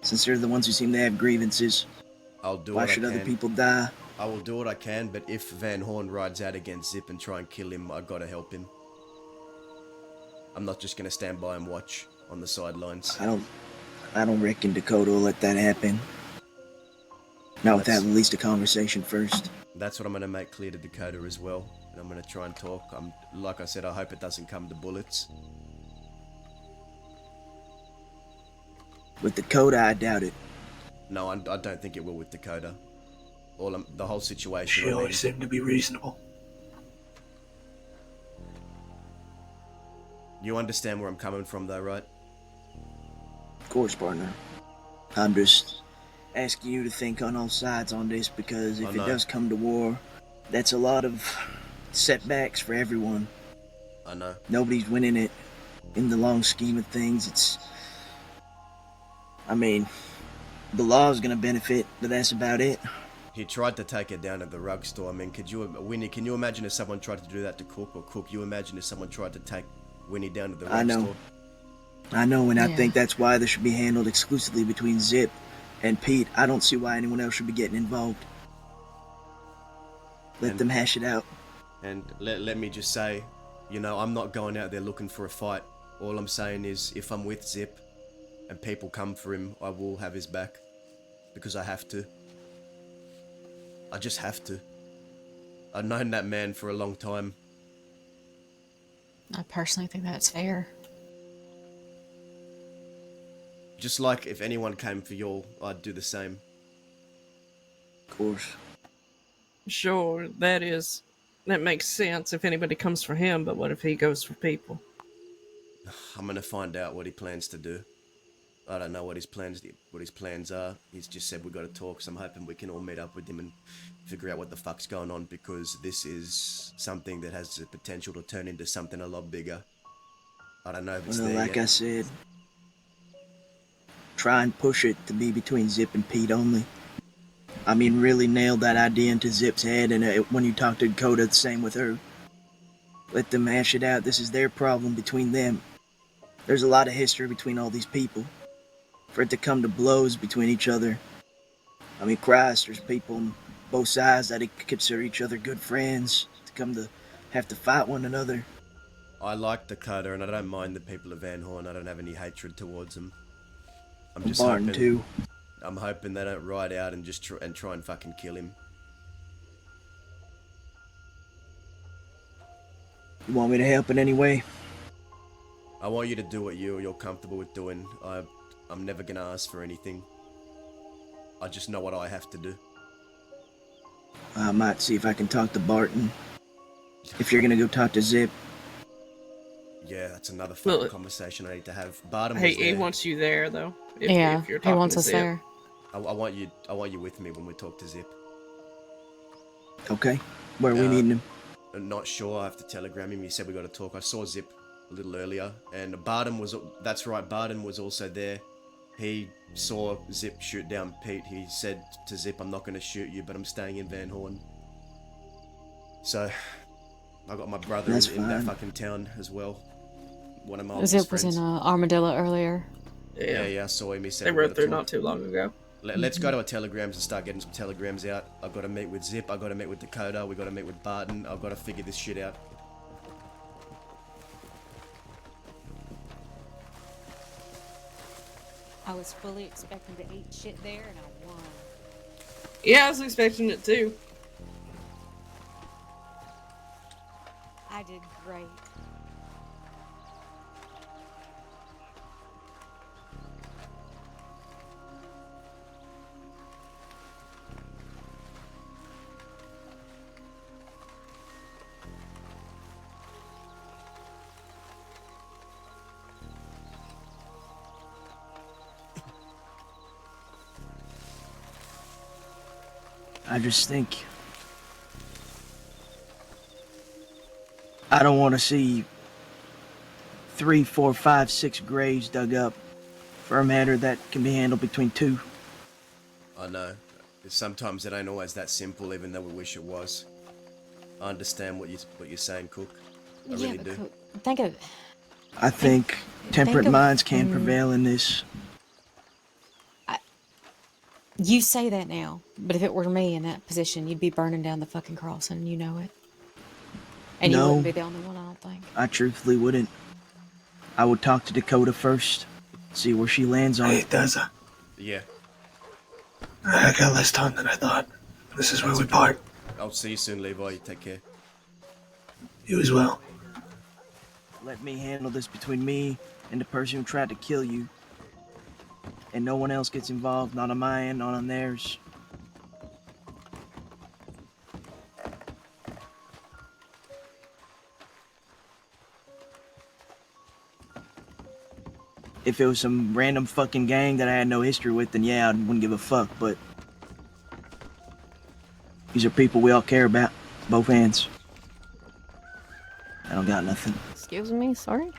since they're the ones who seem to have grievances. I'll do Why what I should other can. people die? I will do what I can, but if Van Horn rides out against Zip and try and kill him, I gotta help him. I'm not just gonna stand by and watch on the sidelines. I don't reckon Dakota will let that happen. Not without at least a conversation first. That's what I'm gonna make clear to Dakota as well. And I'm gonna try and talk. Like I said, I hope it doesn't come to bullets. With Dakota, I doubt it. No, I don't think it will with Dakota. The whole situation. She always seemed to be reasonable. You understand where I'm coming from, though, right? Of course, partner. I'm just asking you to think on all sides on this, because if it does come to war, that's a lot of setbacks for everyone. I know. Nobody's winning it. In the long scheme of things, the law's gonna benefit, but that's about it. He tried to take her down at the rug store. I mean, Winnie, can you imagine if someone tried to do that to Cook? Or Cook, you imagine if someone tried to take Winnie down to the rug store? I know, and I think that's why this should be handled exclusively between Zip and Pete. I don't see why anyone else should be getting involved. Let them hash it out. And let me just say, I'm not going out there looking for a fight. All I'm saying is, if I'm with Zip and people come for him, I will have his back. Because I have to. I just have to. I've known that man for a long time. I personally think that's fair. Just like if anyone came for y'all, I'd do the same. Of course. Sure, that makes sense if anybody comes for him, but what if he goes for people? I'm gonna find out what he plans to do. I don't know what his plans are. He's just said we got to talk, so I'm hoping we can all meet up with him and figure out what the fuck's going on, because this is something that has the potential to turn into something a lot bigger. I don't know if it's there Like yet. I said, try and push it to be between Zip and Pete only. Really nail that idea into Zip's head, and when you talk to Dakota, the same with her. Let them hash it out. This is their problem between them. There's a lot of history between all these people. For it to come to blows between each other. Christ, there's people both sides that consider each other good friends to come to have to fight one another. I like Dakota, and I don't mind the people of Van Horn. I don't have any hatred towards them. I'm just Barton hoping, too. I'm hoping they don't ride out and just try and fucking kill him. You want me to help in any way? I want you to do what you're comfortable with doing. I'm never gonna ask for anything. I just know what I have to do. I might see if I can talk to Barton. If you're gonna go talk to Zip. Yeah, that's another fucking conversation I need to have. Barton was Hey, there. he wants you there though. If you're he talking wants to us Zip. there. I want you with me when we talk to Zip. Okay. Where are we needing him? I'm not sure. I have to telegram him. He said we got to talk. I saw Zip a little earlier, and Barton was. That's right. Barton was also there. He saw Zip shoot down Pete. He said to Zip, "I'm not going to shoot you, but I'm staying in Van Horn." So, I got my brother in that fucking town as well. One of my oldest Zip was friends. in Armadillo earlier. Yeah, I saw him. He said They we wrote gotta there talk. not too long ago. Let's go to our telegrams and start getting some telegrams out. I've got to meet with Zip. I've got to meet with Dakota. We've got to meet with Barton. I've got to figure this shit out. I was fully expecting to eat shit there, and I won. Yeah, I was expecting it too. I did great. I just think I don't want to see 3, 4, 5, 6 graves dug up for a matter that can be handled between 2. I know. Sometimes it ain't always that simple, even though we wish it was. I understand what you're saying, Cook. I really do. Cook, think of. I think temperate minds can prevail in this. You say that now, but if it were me in that position, you'd be burning down the fucking crossing, you know it. And you wouldn't be the only one, I don't think. I truthfully wouldn't. I would talk to Dakota first, see where she lands on Hey, it. Daza. Yeah. I got less time than I thought. This is where we part. I'll see you soon, Levi. You take care. You as well. Let me handle this between me and the person who tried to kill you. And no one else gets involved, not on my end, not on theirs. If it was some random fucking gang that I had no history with, then yeah, I wouldn't give a fuck, but these are people we all care about, both ends. I don't got nothing. Excuse me, sorry.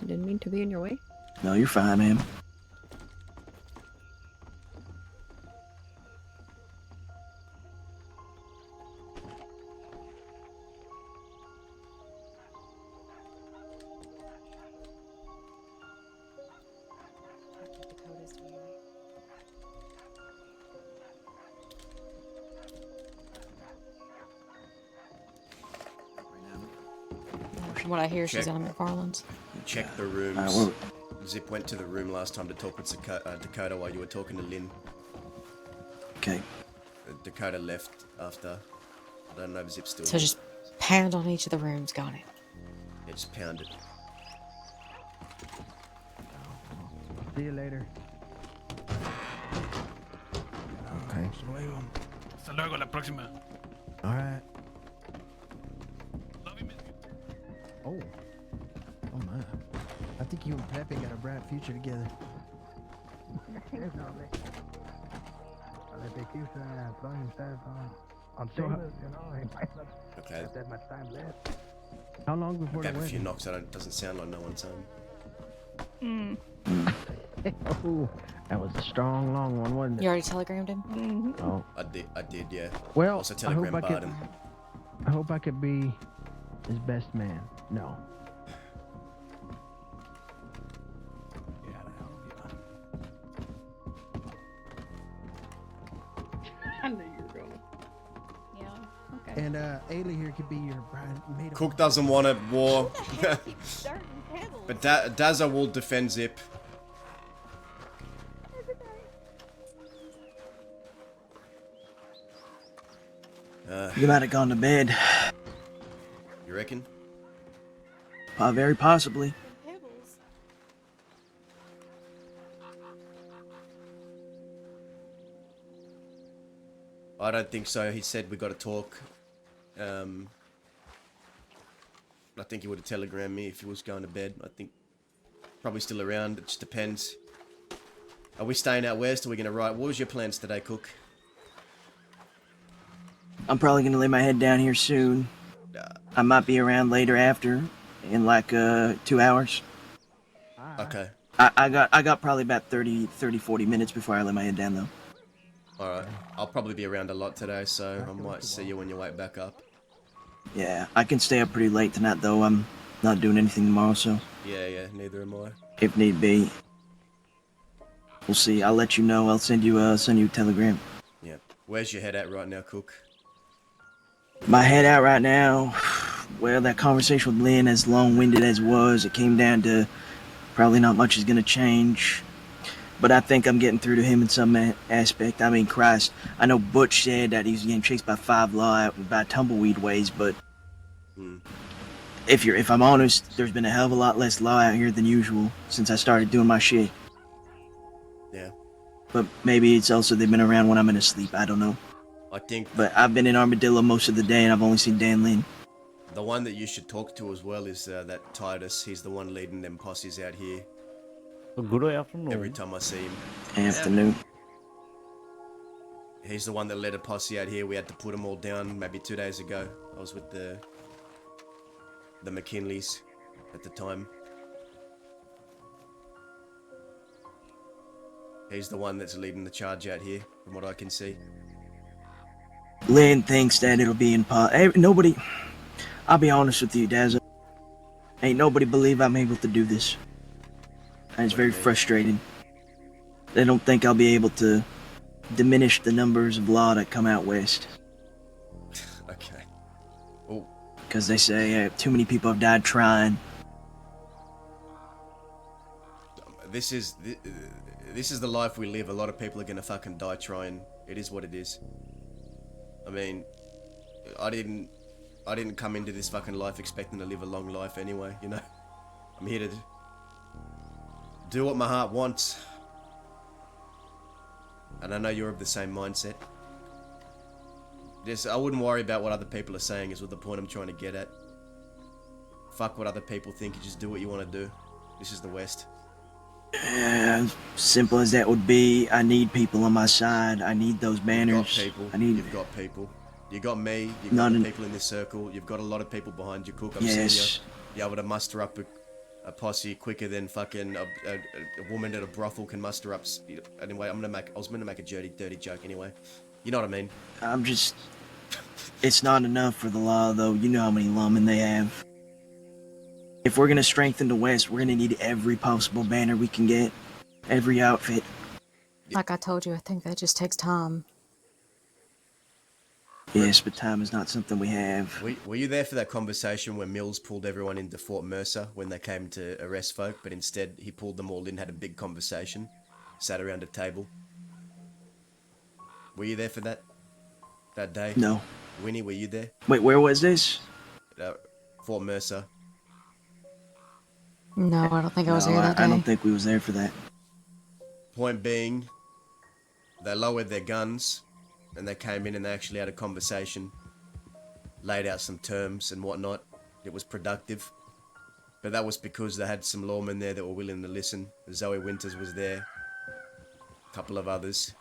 I didn't mean to be in your way. No, you're fine, ma'am. From what I hear, she's out of McFarland's. Check the rooms. Zip went to the room last time to talk with Dakota while you were talking to Lynn. Okay. Dakota left after. I don't know if Zip's still So here. just pound on each of the rooms, got it. Yeah, just pound it. See you later. Okay. Hasta luego, la próxima. All right. Oh. Oh my. I think you and Pepe got a bright future together. Okay. How long before Gave the a few wedding? knocks. It doesn't sound like no one's home. Oh, that was a strong, long one, wasn't it? You already telegrammed him? Oh. I did, yeah. Well, Also I telegram hope Barton. I hope I could be his best man. No. I knew you were gonna. And Ayla here could be your bride maid. Cook doesn't want a war. But Dazza will defend Zip. You might have gone to bed. You reckon? Very possibly. I don't think so. He said we got to talk. I think he would have telegrammed me if he was going to bed. I think probably still around. It just depends. Are we staying out west? Or are we going to ride? What was your plans today, Cook? I'm probably gonna lay my head down here soon. I might be around later after, in like 2 hours. Okay. I got probably about 40 minutes before I lay my head down though. Alright. I'll probably be around a lot today, so I might see you when you wake back up. Yeah, I can stay up pretty late tonight though. I'm not doing anything tomorrow, so Yeah, neither am I. if need be, we'll see. I'll let you know. I'll send you a telegram. Yeah. Where's your head at right now, Cook? My head out right now. Well, that conversation with Lynn, as long-winded as it was, it came down to probably not much is gonna change. But I think I'm getting through to him in some aspect. I mean, Christ, I know Butch said that he's getting chased by 5 law out by tumbleweed ways, but if I'm honest, there's been a hell of a lot less law out here than usual since I started doing my shit. Yeah. But maybe it's also they've been around when I'm in a sleep. I don't know. I think... But I've been in Armadillo most of the day, and I've only seen Dan Lynn. The one that you should talk to as well is that Titus. He's the one leading them posses out here. Good afternoon. Every time I see him. Afternoon. He's the one that led a posse out here. We had to put them all down maybe 2 days ago. I was with the McKinleys at the time. He's the one that's leading the charge out here, from what I can see. Lynn thinks that it'll be nobody. I'll be honest with you, Dazza. Ain't nobody believe I'm able to do this. And it's very frustrating. They don't think I'll be able to diminish the numbers of law that come out west. Okay. Oh. Because they say too many people have died trying. This is the life we live. A lot of people are gonna fucking die trying. It is what it is. I mean, I didn't come into this fucking life expecting to live a long life anyway, you know? I'm here to do what my heart wants. And I know you're of the same mindset. I wouldn't worry about what other people are saying is what the point I'm trying to get at. Fuck what other people think, you just do what you want to do. This is the West. Simple as that would be, I need people on my side. I need those banners. You've got people. You got me. You got the people in this circle. You've got a lot of people behind you, Cook. I'm seeing you able to muster up a posse quicker than fucking a woman at a brothel can muster up. Anyway, I was gonna make a dirty joke anyway. You know what I mean? It's not enough for the law, though. You know how many lawmen they have. If we're gonna strengthen the West, we're gonna need every possible banner we can get. Every outfit. Like I told you, I think that just takes time. Yes, but time is not something we have. Were you there for that conversation where Mills pulled everyone into Fort Mercer when they came to arrest folk, but instead he pulled them all in, had a big conversation, sat around a table? Were you there for that day? No. Winnie, were you there? Wait, where was this? Fort Mercer. No, I don't think I was there that day. I don't think we was there for that. Point being, they lowered their guns, and they came in and they actually had a conversation, laid out some terms and whatnot. It was productive. But that was because they had some lawmen there that were willing to listen. Zoe Winters was there. A couple of others.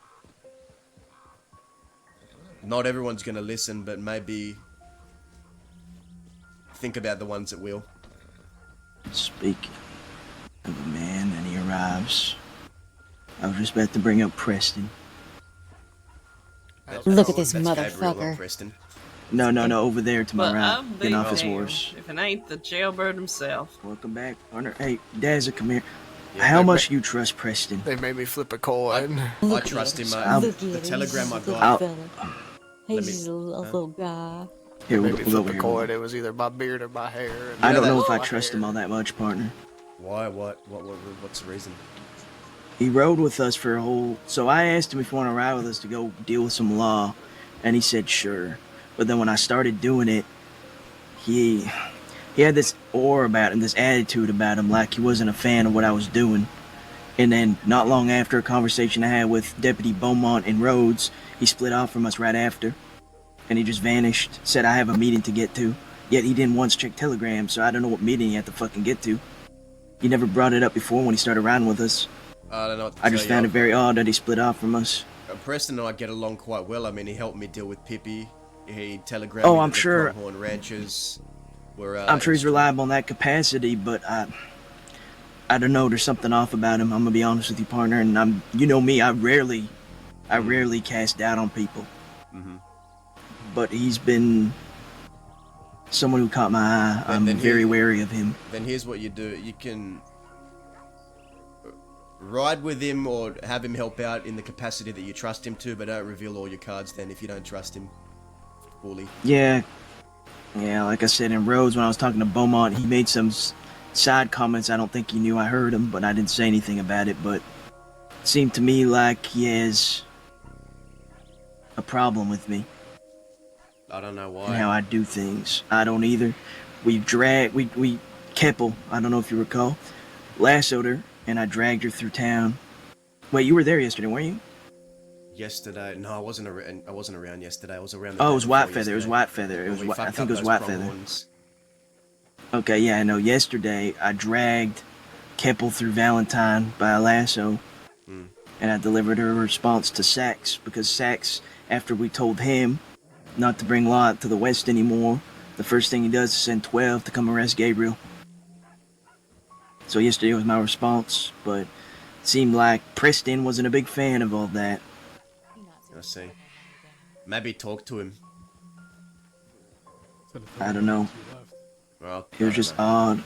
Not everyone's going to listen, but maybe think about the ones that will. Speaking of a man and he arrives, I was just about to bring up Preston. Look at this motherfucker. Preston. No, over there to my right. Getting off his damned horse. if it ain't the jailbird himself. Welcome back, partner. Hey, Dazza, come here. How much you trust Preston? They made me flip a coin. I trust him, mate. The telegram I got. He's just a little guy. Here, Maybe we'll go flip over a here. coin. It was either my beard or my hair. I don't know if I trust him all that much, partner. Why? What's the reason? He rode with us for a whole. So I asked him if he wanted to ride with us to go deal with some law, and he said sure. But then when I started doing it, he had this aura about him, this attitude about him, like he wasn't a fan of what I was doing. And then not long after a conversation I had with Deputy Beaumont and Rhodes, he split off from us right after, and he just vanished. Said I have a meeting to get to. Yet he didn't once check Telegram, so I don't know what meeting he had to fucking get to. He never brought it up before when he started riding with us. I don't know what to I just tell found you. it very odd that he split off from us. Preston and I get along quite well. I mean, he helped me deal with Pippi. He telegrammed me I'm to sure. the Pronghorn Ranches. Where, I'm sure he's reliable in that capacity, but I don't know. There's something off about him. I'm gonna be honest with you, partner. And you know me. I rarely cast doubt on people. Mm-hmm. But he's been someone who caught my eye. I'm very wary of him. Then here's what you do. You can ride with him or have him help out in the capacity that you trust him to, but don't reveal all your cards then if you don't trust him fully. Yeah, like I said in Rhodes, when I was talking to Beaumont, he made some side comments. I don't think he knew I heard him, but I didn't say anything about it. But it seemed to me like he has a problem with me. I don't know why. And how I do things. I don't either. We Keppel, I don't know if you recall, lassoed her, and I dragged her through town. Wait, you were there yesterday, weren't you? Yesterday? No, I wasn't around yesterday. I was around. Oh, it was Whitefeather. It was Whitefeather. I think it was Whitefeather. Okay, yeah, I know. Yesterday, I dragged Keppel through Valentine by a lasso, and I delivered her a response to Sachs, because Sachs, after we told him not to bring Lot to the west anymore, the first thing he does is send 12 to come arrest Gabriel. So yesterday was my response, but it seemed like Preston wasn't a big fan of all that. I see. Maybe talk to him. I don't know. Well, It was just odd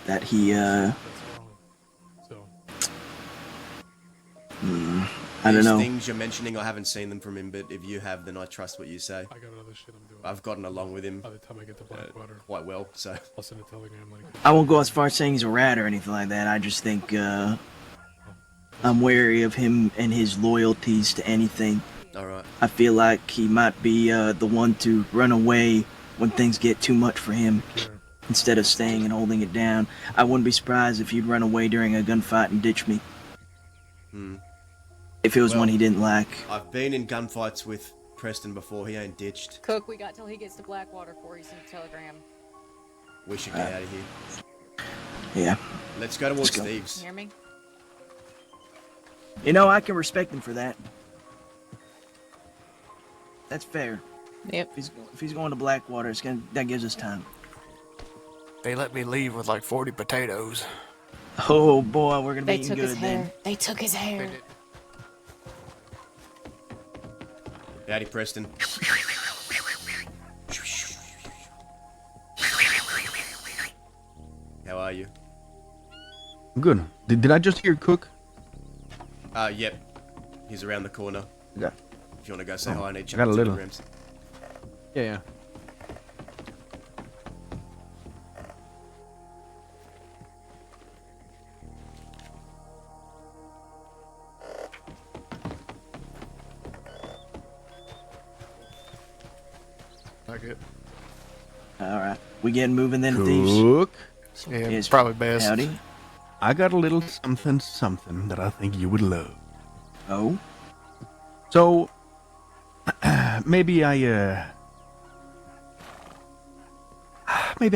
that he, I don't know. These things you're mentioning, I haven't seen them from him, but if you have, then I trust what you say. I got other shit I'm doing. I've gotten along with him By the time I get to Blackwater, quite well, so. I'll send a telegram like. I won't go as far as saying he's a rat or anything like that. I just think, I'm wary of him and his loyalties to anything. Alright. I feel like he might be, the one to run away when things get too much for him. Instead of staying and holding it down. I wouldn't be surprised if he'd run away during a gunfight and ditch me. If it was one he didn't like. I've been in gunfights with Preston before. He ain't ditched. Cook, we got till he gets to Blackwater before he sends a telegram. We should get out of here. Yeah. Let's go towards Let's go. Thieves. Hear me? You know, I can respect him for that. That's fair. Yep. If he's going to Blackwater, that gives us time. They let me leave with like 40 potatoes. Oh boy, we're gonna be They eating took good his then. hair. They took his hair. Howdy, Preston. How are you? Good. Did I just hear Cook? Yep. He's around the corner. Yeah. If you want to go say hi, I need to I got a little. telegrams. Yeah. Like it. Alright. We getting moving then, Thieves? Cook. Yeah, Yes. probably best. Howdy. I got a little something that I think you would love. Oh? So, maybe I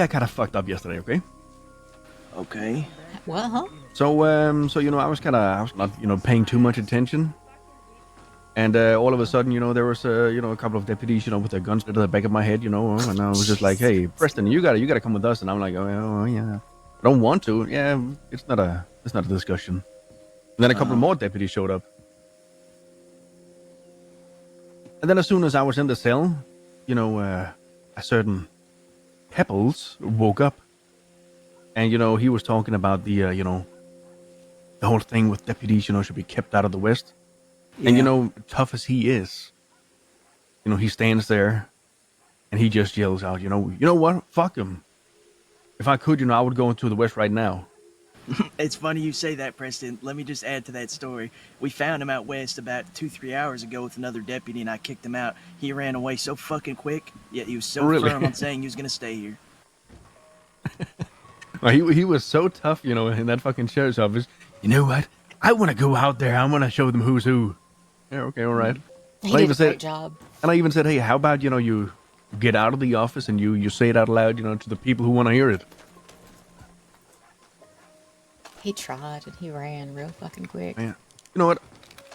kind of fucked up yesterday, okay? Okay. Well, huh? So I was not paying too much attention, and all of a sudden, there was a couple of deputies, with their guns to the back of my head, and I was just like, hey, Preston, you gotta come with us, and I'm like, oh yeah, I don't want to. Yeah, it's not a discussion. And then a couple more deputies showed up, and then as soon as I was in the cell, a certain Pebbles woke up. And, he was talking about the whole thing with deputies, should be kept out of the West. Yeah. And, tough as he is, he stands there and he just yells out, you know what? Fuck him. If I could, I would go into the West right now. It's funny you say that, Preston. Let me just add to that story. We found him out west about 2-3 hours ago with another deputy, and I kicked him out. He ran away so fucking quick, yet he was so Really? firm on saying he was gonna stay here. He was so tough, in that fucking sheriff's office. You know what? I want to go out there. I'm gonna show them who's who. Yeah, okay, all right. He did a great job. And I even said, hey, how about you get out of the office and you say it out loud, to the people who want to hear it. He tried and he ran real fucking quick. Yeah. You know what?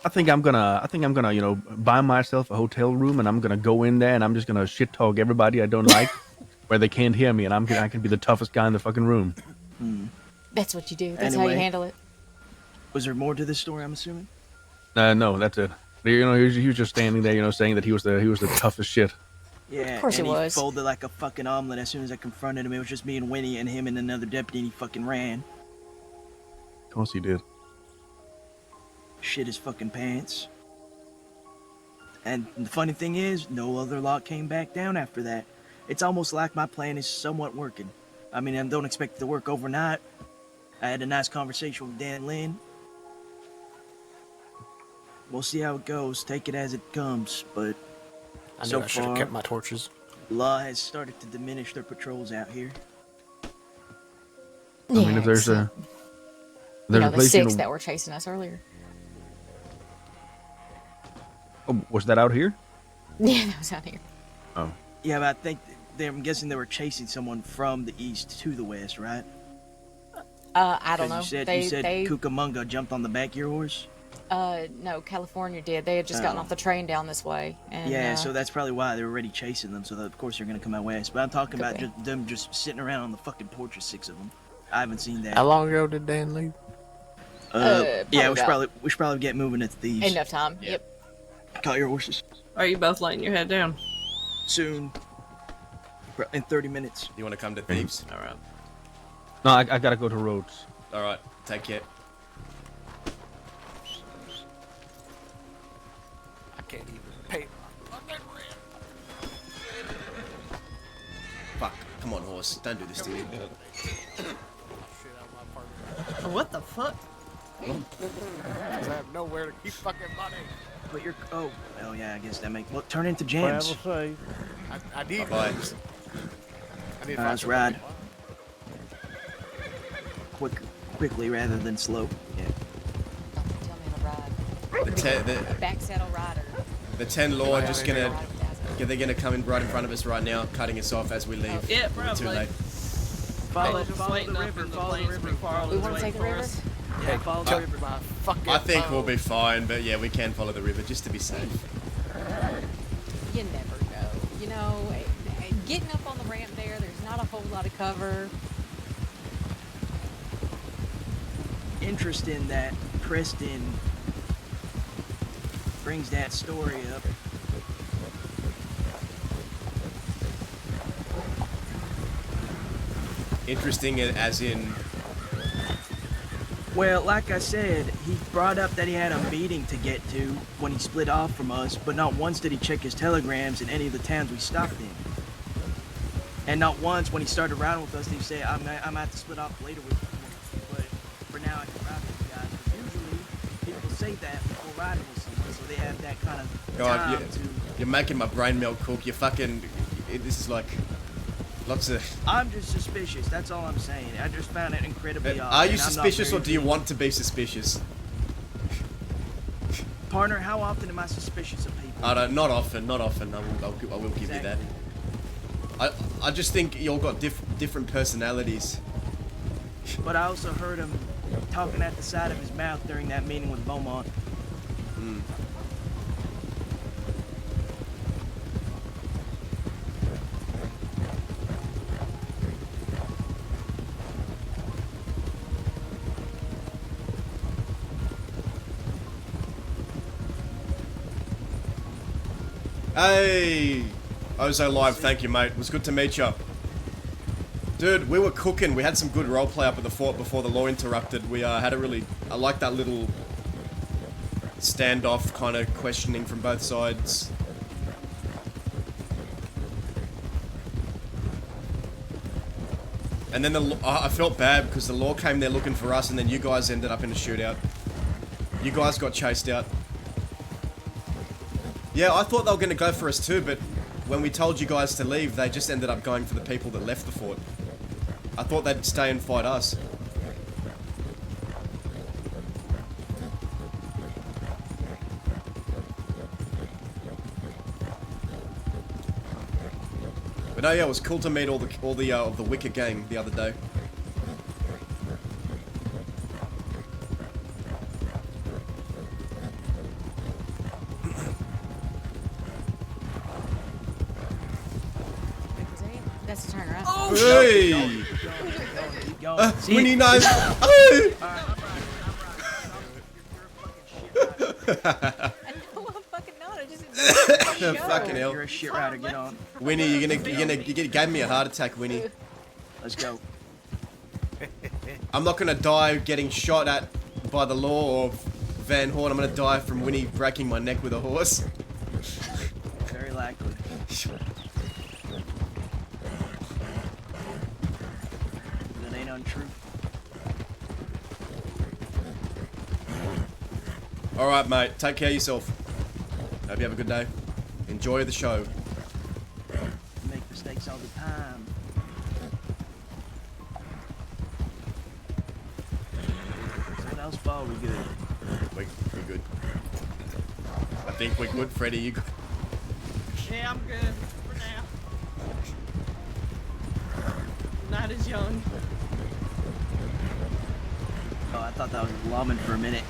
I think I'm gonna, buy myself a hotel room and I'm gonna go in there and I'm just gonna shit talk everybody I don't like, where they can't hear me, and I can be the toughest guy in the fucking room. That's what you do. That's how you handle it. Was there more to this story? I'm assuming. No, that's it. He was just standing there, saying that he was the toughest shit. Yeah, Of course and it was. He folded like a fucking omelet as soon as I confronted him. It was just me and Winnie and him and another deputy, and he fucking ran. Of course he did. Shit his fucking pants. And the funny thing is, no other lock came back down after that. It's almost like my plan is somewhat working. I mean, I don't expect it to work overnight. I had a nice conversation with Dan Lynn. We'll see how it goes. Take it as it comes, but I knew so I should have far, kept my torches. law has started to diminish their patrols out here. I mean, if there's a the six that were chasing us earlier. Oh, was that out here? Yeah, that was out here. Oh. Yeah, but I think I'm guessing they were chasing someone from the east to the west, right? I don't know. You said They Cucamonga jumped on the back of your horse? no, California did. They had just gotten off the train down this way. And, yeah, so that's probably why they were already chasing them, so that, of course they're going to come out west. But I'm talking about them just sitting around on the fucking porch of 6 of them. I haven't seen that. How long ago did Dan leave? Yeah, we should probably get moving at these. Enough time. Yep. Call your horses. Are you both laying your head down? Soon. In 30 minutes. You want to come to Thieves? All right. No, I gotta go to Rhodes. All right, take care. I can't even pay my fucking rent. Fuck, come on, horse. Don't do this to me. What the fuck? Because I have nowhere to keep fucking money. But you're... Oh, yeah, I guess that makes... Well, turn into jams. Travel safe. I need... Bye-bye. I need Let's ride. Quickly rather than slow. Yeah. Tell me to ride. Back saddle rider. The 10 law are just gonna... Yeah, they're gonna come in right in front of us right now, cutting us off as we leave. Yeah, We're probably. too late. Follow the river. Follow the river. We want to take the river? Yeah, follow the river. I think we'll be fine, but yeah, we can follow the river just to be safe. You never know. You know, getting up on the ramp there's not a whole lot of cover. Interesting that Preston brings that story up. Interesting as in... Well, like I said, he brought up that he had a meeting to get to when he split off from us, but not once did he check his telegrams in any of the towns we stopped in. And not once when he started riding with us did he say, I'm going to have to split off later with you, but for now I can ride with you guys. But usually, people say that before riding with someone, so they have that kind of time to... You're making my brain melt, Cook. You're fucking... This is like... Lots of... I'm just suspicious, that's all I'm saying. I just found it incredibly odd. Are you suspicious or do you want to be suspicious? Partner, how often am I suspicious of people? Not often. I will give you that. I just think you all got different personalities. But I also heard him talking at the side of his mouth during that meeting with Beaumont. Hey! Ozo Live, thank you, mate. It was good to meet you. Dude, we were cooking. We had some good roleplay up at the fort before the law interrupted. We had a really... I like that little standoff kind of questioning from both sides. And then I felt bad because the law came there looking for us, and then you guys ended up in a shootout. You guys got chased out. Yeah, I thought they were going to go for us too, but when we told you guys to leave, they just ended up going for the people that left the fort. I thought they'd stay and fight us. But no, yeah, it was cool to meet all the Wicker gang the other day. That's a turner up. Oh, hey! Winnie knows. Fucking hell. You're a shit rider. Get on. Winnie, you gave me a heart attack, Winnie. Let's go. I'm not gonna die getting shot at by the law or Van Horn. I'm gonna die from Winnie breaking my neck with a horse. Very likely. That ain't untrue. Alright, mate. Take care of yourself. Hope you have a good day. Enjoy the show. You make mistakes all the time. So what else, Paul? We good? We're good. I think we're good, Freddy. You good? Yeah, I'm good for now. Night is young. Oh, I thought that was Lawman for a minute.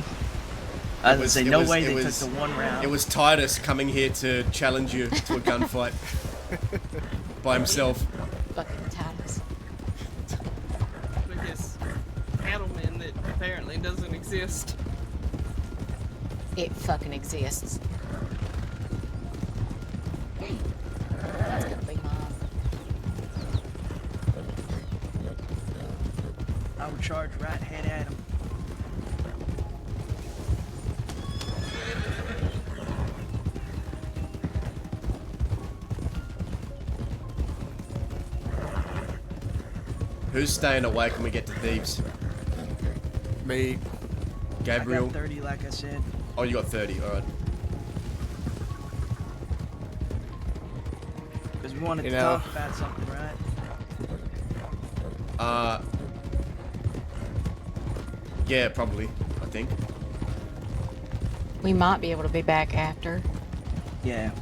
I was gonna say, no way they took the one round. It was Titus coming here to challenge you to a gunfight. By himself. Fucking Titus. With this cattleman that apparently doesn't exist. It fucking exists. That's gonna be mine. I would charge right head at him. Who's staying awake when we get to Thieves? Me. Gabriel? I got 30, like I said. Oh, you got 30, alright. Because we wanted to talk about something, right? Yeah, probably, I think. We might be able to be back after. Yeah.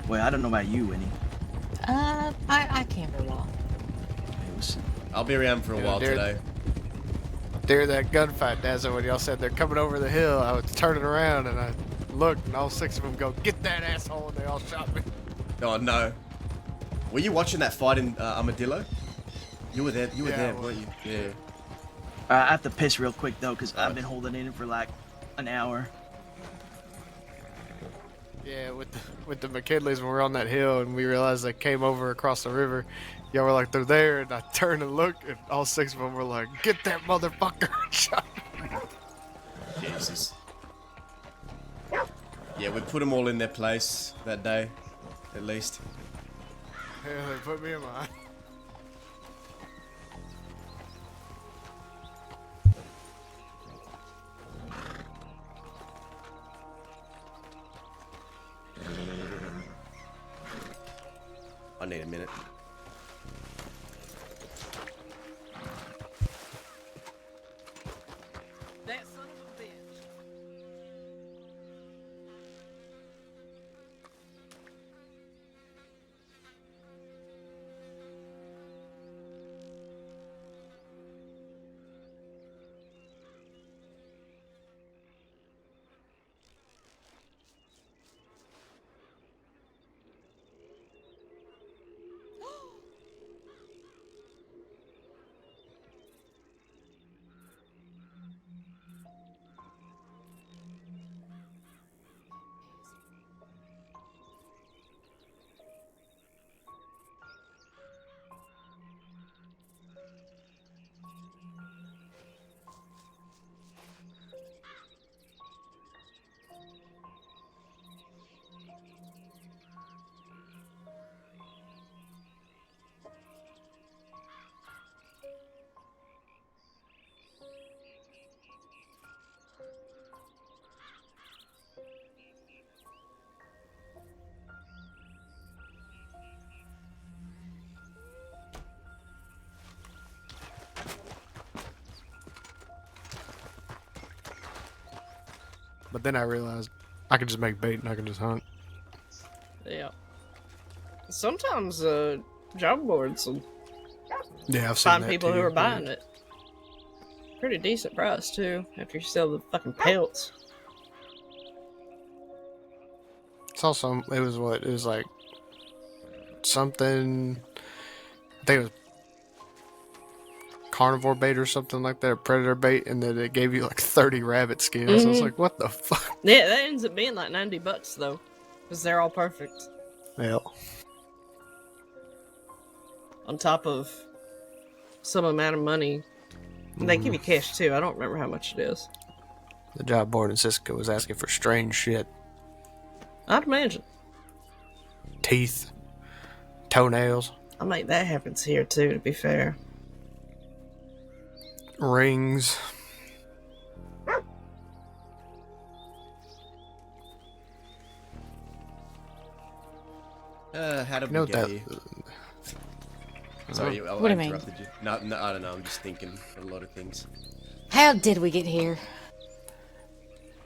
Well, I don't know about you, Winnie. I can't very well. I'll be around for a while today. During that gunfight, Dazzle, when y'all said they're coming over the hill, I was turning around and I looked and all 6 of them go, "Get that asshole," and they all shot me. Oh no. Were you watching that fight in Armadillo? You were there, weren't you? Yeah. I have to piss real quick though, because I've been holding in for like an hour. Yeah, with the McKinleys when we were on that hill and we realized they came over across the river, y'all were like, "They're there," and I turned and looked and all 6 of them were like, "Get that motherfucker!" and shot me. Jesus. Yeah, we put them all in their place that day, at least. Yeah, they put me in mine. I need a minute. That son of a bitch. But then I realized I could just make bait and I can just hunt. Yeah. Sometimes job boards will Yeah, I've seen find that people too, who are yeah. buying it. Pretty decent price too, after you sell the fucking pelts. Saw some. It was what? It was like something. I think it was carnivore bait or something like that, or predator bait, and then it gave you like 30 rabbit skins. I was like, what the fuck? Yeah, that ends up being like $90 though, because they're all perfect. Yeah. On top of some amount of money. And they give you cash too. I don't remember how much it is. The job board in Cisco was asking for strange shit. I'd imagine. Teeth. Toenails. I make that happens here too, to be fair. Rings. How did You know we get that- here? Sorry, I What do you mean? interrupted you. No, I don't know. I'm just thinking of a lot of things. How did we get here?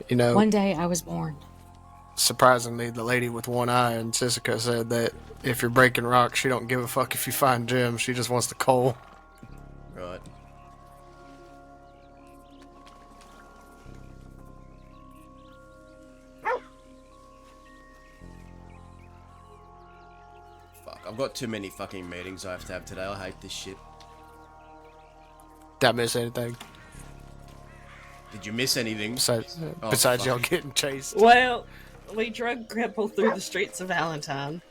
You know, One day I was born. surprisingly, the lady with one eye in Cisco said that if you're breaking rocks, she don't give a fuck if you find gems. She just wants the coal. Right. Fuck, I've got too many fucking meetings I have to have today. I hate this shit. Did I miss anything? Did you miss anything? Besides fuck. y'all getting chased? Well, we drug Grandpa through the streets of Valentine.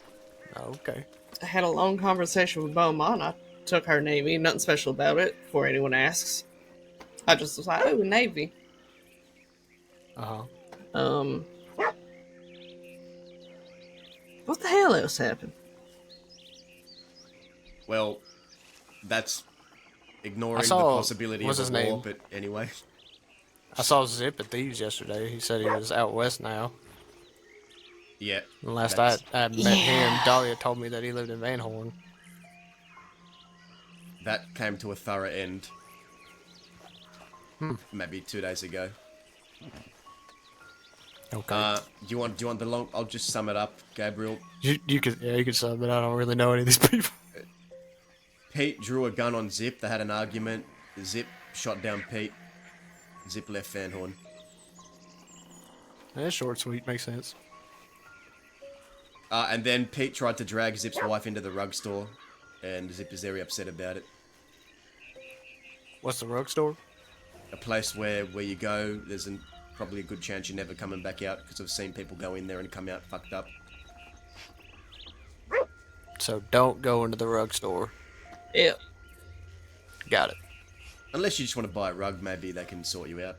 Oh, okay. I had a long conversation with Beaumont. I took her Navy. Nothing special about it, before anyone asks. I just was like, oh, Navy. Uh-huh. What the hell else happened? Well, that's ignoring I saw- the possibility what's of his a war, name? but anyway. I saw Zip at Thieves yesterday. He said he was out west now. Yeah. And last that's- I met him, Dahlia told me that he lived in Van Horn. That came to a thorough end. Maybe 2 days ago. Okay. Do you want the long? I'll just sum it up, Gabriel. You could sub it. I don't really know any of these people. Pete drew a gun on Zip. They had an argument. Zip shot down Pete. Zip left Van Horn. That's short, sweet, makes sense. And then Pete tried to drag Zip's wife into the rug store, and Zip is very upset about it. What's the rug store? A place where you go, there's probably a good chance you're never coming back out, because I've seen people go in there and come out fucked up. So don't go into the rug store. Yeah. Got it. Unless you just want to buy a rug, maybe they can sort you out.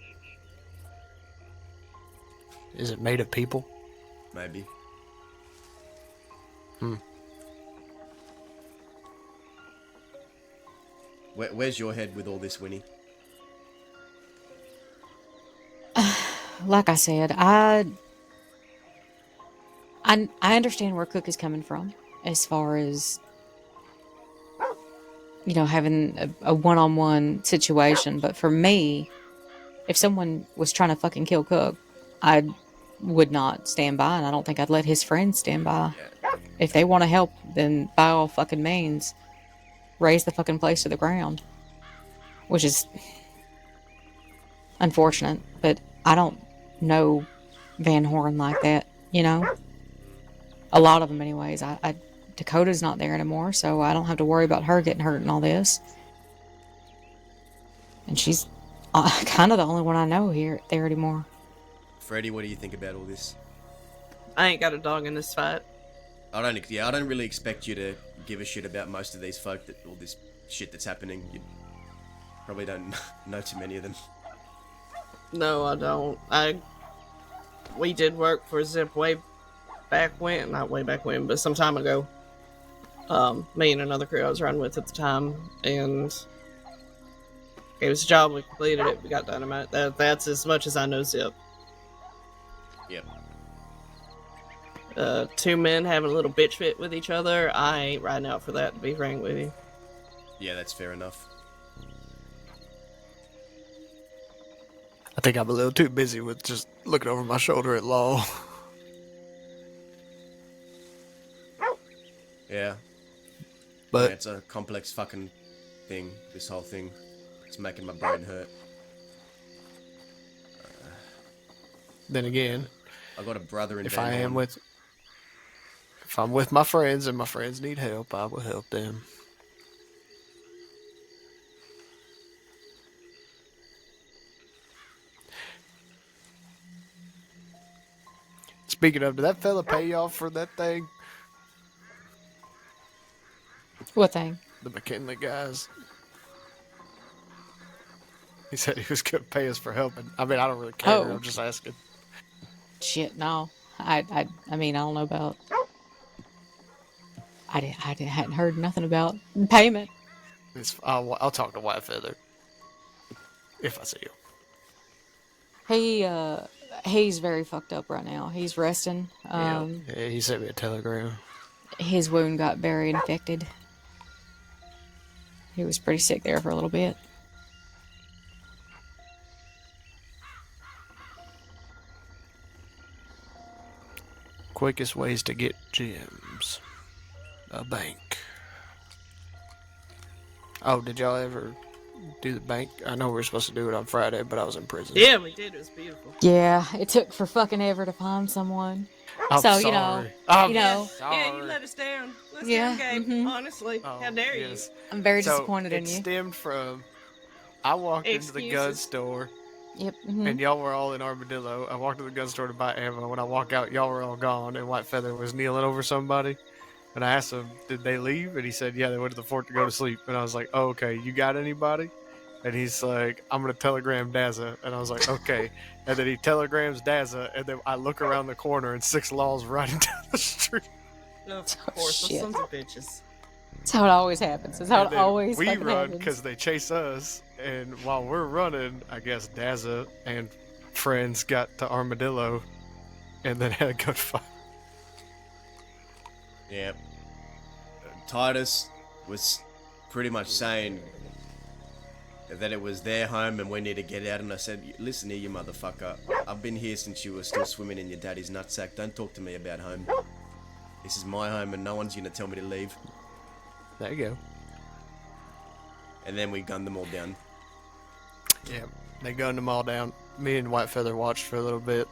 Is it made of people? Maybe. Where's your head with all this, Winnie? Like I said, I understand where Cook is coming from as far as, you know, having a one-on-one situation. But for me, if someone was trying to fucking kill Cook, I would not stand by, and I don't think I'd let his friends stand by. If they want to help, then by all fucking means, raise the fucking place to the ground. Which is unfortunate, but I don't know Van Horn like that, you know? A lot of them anyways. Dakota's not there anymore, so I don't have to worry about her getting hurt and all this. And she's kind of the only one I know there anymore. Freddie, what do you think about all this? I ain't got a dog in this fight. I don't really expect you to give a shit about most of these folk, that all this shit that's happening. You probably don't know too many of them. No, I don't. We did work for Zip way back when, not way back when, but some time ago. Me and another crew I was running with at the time, and it was a job. We completed it. We got dynamite. That's as much as I know Zip. Yep. Two men having a little bitch fit with each other. I ain't riding out for that, to be frank with you. Yeah, that's fair enough. I think I'm a little too busy with just looking over my shoulder at Law. Yeah. But yeah, it's a complex fucking thing, this whole thing. It's making my brain hurt. Then again, I got a brother in if Van Horn. if I'm with my friends and my friends need help, I will help them. Speaking of, did that fella pay y'all for that thing? What thing? The McKinley guys. He said he was going to pay us for helping. I mean, I don't really care. Oh. I'm just asking. Shit, no. I mean, I don't know about. I hadn't heard nothing about payment. I'll talk to White Feather if I see him. He's very fucked up right now. He's resting. Yeah, he sent me a telegram. His wound got very infected. He was pretty sick there for a little bit. Quickest ways to get gems. A bank. Oh, did y'all ever do the bank? I know we were supposed to do it on Friday, but I was in prison. Yeah, we did. It was beautiful. Yeah, it took for fucking ever to find someone. I'm so sorry. you know, Yeah, you let us down. Let's get Gabe. Honestly, how dare you? I'm very So, disappointed in it you. stemmed from I walked into the gun store. Yep. And y'all were all in Armadillo. I walked to the gun store to buy ammo. When I walk out, y'all were all gone, and White Feather was kneeling over somebody. And I asked him, did they leave? And he said, yeah, they went to the fort to go to sleep. And I was like, oh, okay, you got anybody? And he's like, I'm going to telegram Dazza. And I was like, okay. And then he telegrams Dazza, and then I look around the corner, and 6 Laws riding down the street. Of course, those sons of bitches. That's how it always happens. That's how And it then always we fucking run happens. because they chase us, and while we're running, I guess Dazza and friends got to Armadillo, and then had a gunfight. Yeah. Titus was pretty much saying that it was their home and we need to get out, and I said, listen here, you motherfucker. I've been here since you were still swimming in your daddy's nutsack. Don't talk to me about home. This is my home and no one's gonna tell me to leave. There you go. And then we gunned them all down. Yeah, they gunned them all down. Me and White Feather watched for a little bit,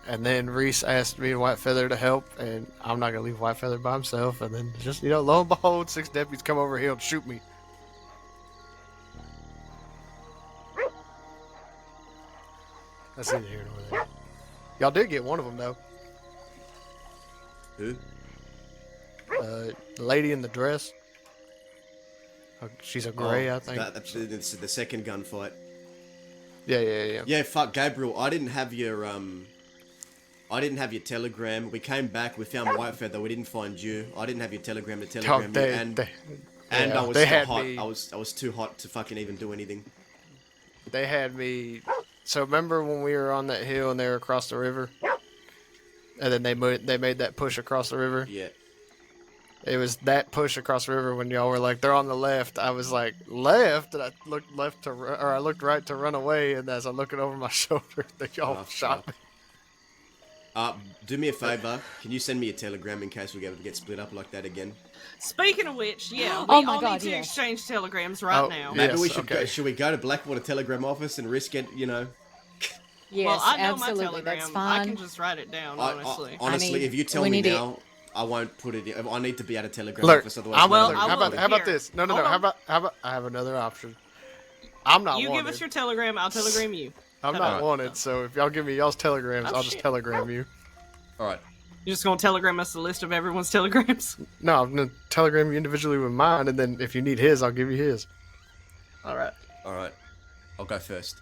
and then Reese asked me and White Feather to help, and I'm not gonna leave White Feather by himself. And then just, lo and behold, 6 deputies come over here and shoot me. That's neither here nor there. Y'all did get one of them though. Who? The lady in the dress. She's a gray, I think. That's the second gunfight. Yeah. Yeah, fuck, Gabriel, I didn't have your telegram. We came back, we found White Feather, we didn't find you. I didn't have your telegram to telegram you, and I was so hot. I was too hot to fucking even do anything. They had me. So remember when we were on that hill and they were across the river, and then they made that push across the river. Yeah. It was that push across the river when y'all were like, they're on the left. I was like, left? And I looked I looked right to run away. And as I'm looking over my shoulder, they y'all shot me. Do me a favor. Can you send me a telegram in case we get split up like that again? Speaking of which, yeah, we Oh my all God, need to yes. exchange telegrams right now. Maybe we Yes, should go. Should we go to Blackwater Telegram office and risk it? Yes, well, I know absolutely. my telegram. That's I fine. can just write it down, honestly. Honestly, I mean, if you tell we me need to- now, I won't put it in. I need to be at a Telegram Look, office, otherwise. how about Here. this? No. Hold on. How about I have another option? I'm not You wanted. give us your telegram, I'll telegram you. I'm not wanted, so if y'all give me y'all's telegrams, Oh, I'll just shit. telegram you. All right. You're just gonna telegram us the list of everyone's telegrams? No, I'm gonna telegram you individually with mine, and then if you need his, I'll give you his. All right. I'll go first.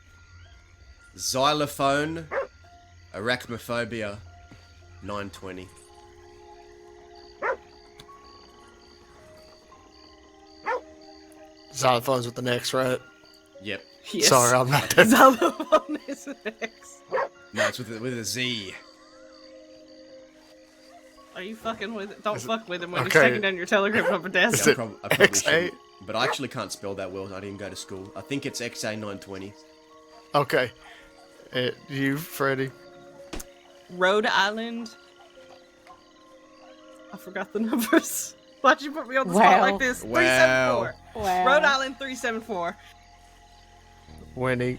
Xylophone, arachnophobia, 920. Xylophones with the next, right? Yep. Yes. Sorry, I'm not that. Xylophone is next. No, it's with a Z. Are you fucking with it? Don't fuck with him when Okay. he's taking down your telegram from a desk. Yeah, I probably XA? shouldn't, but I actually can't spell that well. I didn't go to school. I think it's XA 920. Okay. You, Freddie. Rhode Island. I forgot the numbers. Why'd you put me on the spot like this? Wow. 374. Rhode Island 374. Winnie.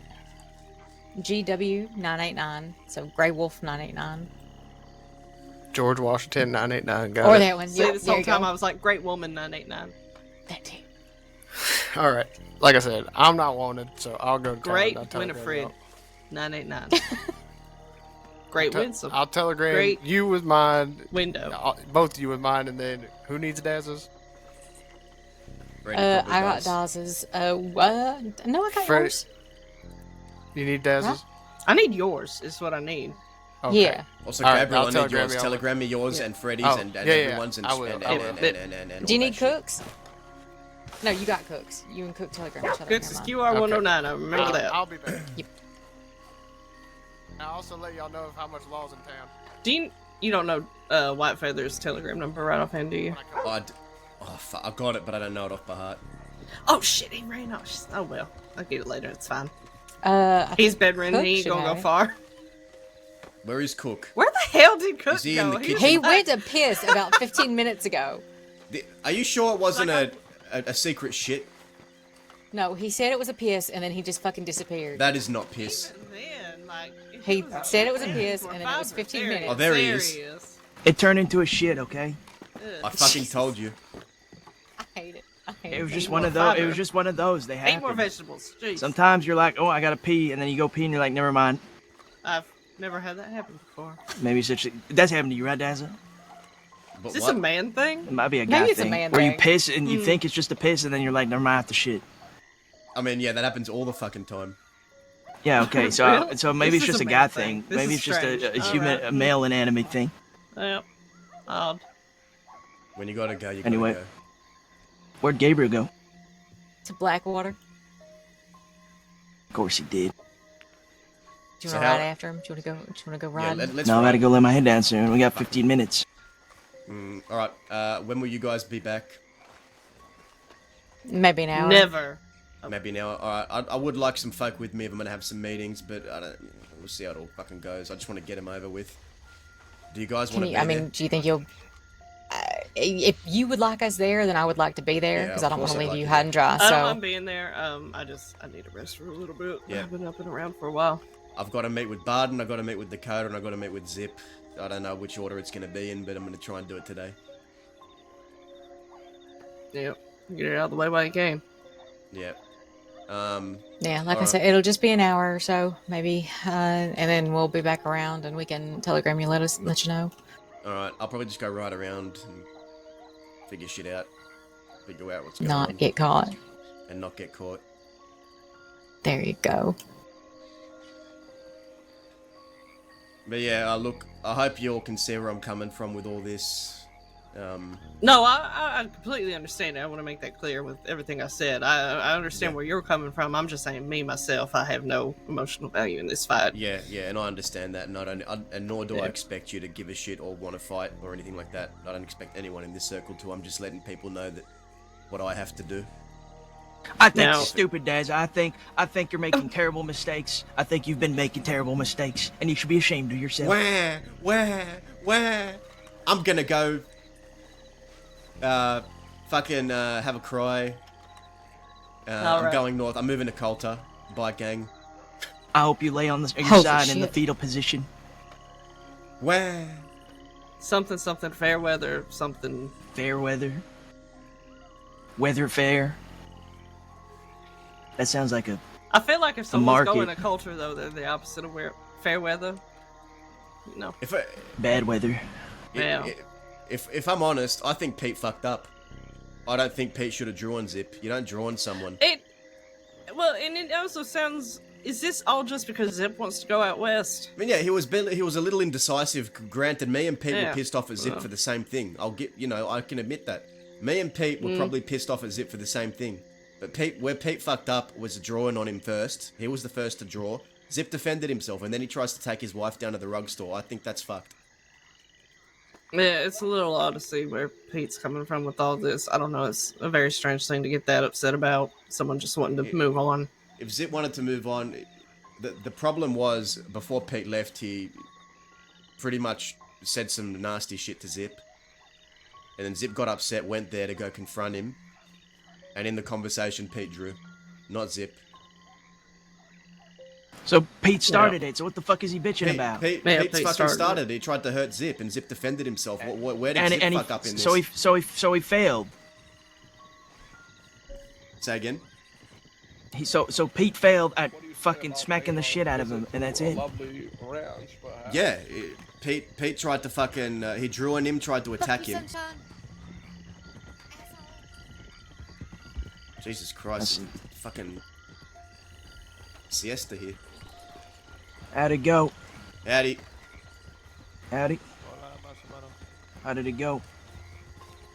GW 989. So Grey Wolf 989. George Washington 989. Got Or it. that one. See, Yep, this there whole you time go. I was like, Great Woman 989. That too. All right. Like I said, I'm not wanted, so I'll go to town. Great I'll telegram Winifred y'all. 989. Great Winsome. I'll telegram Great you with mine. Window. Both of you with mine, and then who needs Daz's? I got Daz's. What? No, I got Freddie. yours. You need Daz's? I need yours, is what I need. Okay. Yeah. Also, All right, Gabriel, I'll I need telegram yours. you. Telegram me yours and Freddie's Oh, and yeah, everyone's and, I will, and, I and, will. and Do you all need that shit. cooks? No, you got cooks. You and Cook Telegram each other. Cooks is Never mind. QR 109. I remember that. I'll be back. Yep. I'll also let y'all know of how much law's in town. Do you don't know White Feather's telegram number right offhand, do you? I got it, but I don't know it off by heart. Oh shit, he ran off. Oh well, I'll get it later. It's fine. I He's think bedridden. Cook He ain't should gonna have go it. far. Where is Cook? Where the hell did Cook Is he in go? the kitchen? He went to piss about 15 minutes ago. Are you sure it wasn't a secret shit? No, he said it was a piss, and then he just fucking disappeared. That is not piss. Then, like, He said it was a piss, and then it was 15 minutes. Oh, there he is. It turned into a shit, okay? I fucking told you. I hate it. I hate It was it. just one of those. It was just one of those. They Eat more happen. vegetables. Jeez. Sometimes you're like, oh, I gotta pee, and then you go pee, and you're like, never mind. I've never had that happen before. Maybe such. That's happened to you, right, Dazzle? Is this a man thing? It might be a guy Maybe it's a thing. man where you thing. piss and you Hmm. think it's just a piss, and then you're like, never mind, I have to shit. I mean, yeah, that happens all the fucking time. Yeah, okay, so Really? so maybe This it's is just a a man guy thing. thing. This Maybe is it's just strange. a human, Alright. a male inanimate thing. Yep. Odd. When you gotta go, you gotta Anyway, go. where'd Gabriel go? To Blackwater. Of course he did. Do you So want to how- ride after him? Do you want to go? Do you want to go ride? let's No, I gotta ride. go let my head down soon. We got 15 minutes. Alright, when will you guys be back? Maybe an hour. Never. Maybe an hour. Alright, I would like some folk with me if I'm gonna have some meetings, but I don't. We'll see how it all fucking goes. I just want to get them over with. Do you guys Can want to you, be I mean, there? do you think you'll? If you would like us there, then I would like to be there Yeah, because of I don't want course to I'd leave like you to high be and dry. I don't So mind being there. I need a rest for a little bit. Yeah. I've been up and around for a while. I've got to meet with Barden, I've got to meet with Dakota, and I've got to meet with Zip. I don't know which order it's going to be in, but I'm going to try and do it today. Yep. Get it out of the way while you can. Yeah. yeah, like I alright. said, it'll just be an hour or so, maybe, and then we'll be back around and we can telegram you, let you know. Alright, I'll probably just go right around and figure shit out. Figure out what's going Not on. get caught. And not get caught. There you go. But yeah, look, I hope you all can see where I'm coming from with all this. No, I completely understand it. I want to make that clear with everything I said. I understand where you're coming from. I'm just saying, me, myself, I have no emotional value in this fight. Yeah, and I understand that, and and nor do I Yeah. expect you to give a shit or want to fight or anything like that. I don't expect anyone in this circle to. I'm just letting people know that what I have to do. I think Now- you're stupid, Daz. I think you're making terrible mistakes. I think you've been making terrible mistakes, and you should be ashamed of yourself. Where? I'm gonna go. Fucking have a cry. I'm Alright. going north. I'm moving to Coulter. Bike gang. I hope you lay on your Holy side in the shit. fetal position. Where? Something, fair weather, something. Fair weather. Weather fair. That sounds like a. I feel like if someone's market. going to culture, though, they're the opposite of fair weather. No. If I, Bad weather. Yeah. if I'm honest, I think Pete fucked up. I don't think Pete should have drawn Zip. You don't draw on someone. Well, and it also sounds. Is this all just because Zip wants to go out west? I mean, yeah, he was a little indecisive. Granted, me and Pete Yeah. were pissed off at Zip for the same thing. I can admit that. Me and Pete were probably pissed off at Zip for the same thing. But where Pete fucked up was drawing on him first. He was the first to draw. Zip defended himself, and then he tries to take his wife down to the rug store. I think that's fucked. Yeah, it's a little odd to see where Pete's coming from with all this. I don't know. It's a very strange thing to get that upset about. Someone just wanting to move on. If Zip wanted to move on, the problem was, before Pete left, he pretty much said some nasty shit to Zip. And then Zip got upset, went there to go confront him. And in the conversation, Pete drew. Not Zip. So Pete started it, so what the fuck is he bitching about? Pete fucking started. He tried to hurt Zip, and Zip defended himself. Where did Zip fuck up in this? So he failed. Say again? So Pete failed at fucking smacking the shit out of him, and that's it. Yeah, Pete tried to fucking... he drew on him, tried to attack him. Jesus Christ, fucking... siesta here. How'd it go? Howdy. Howdy. How did it go?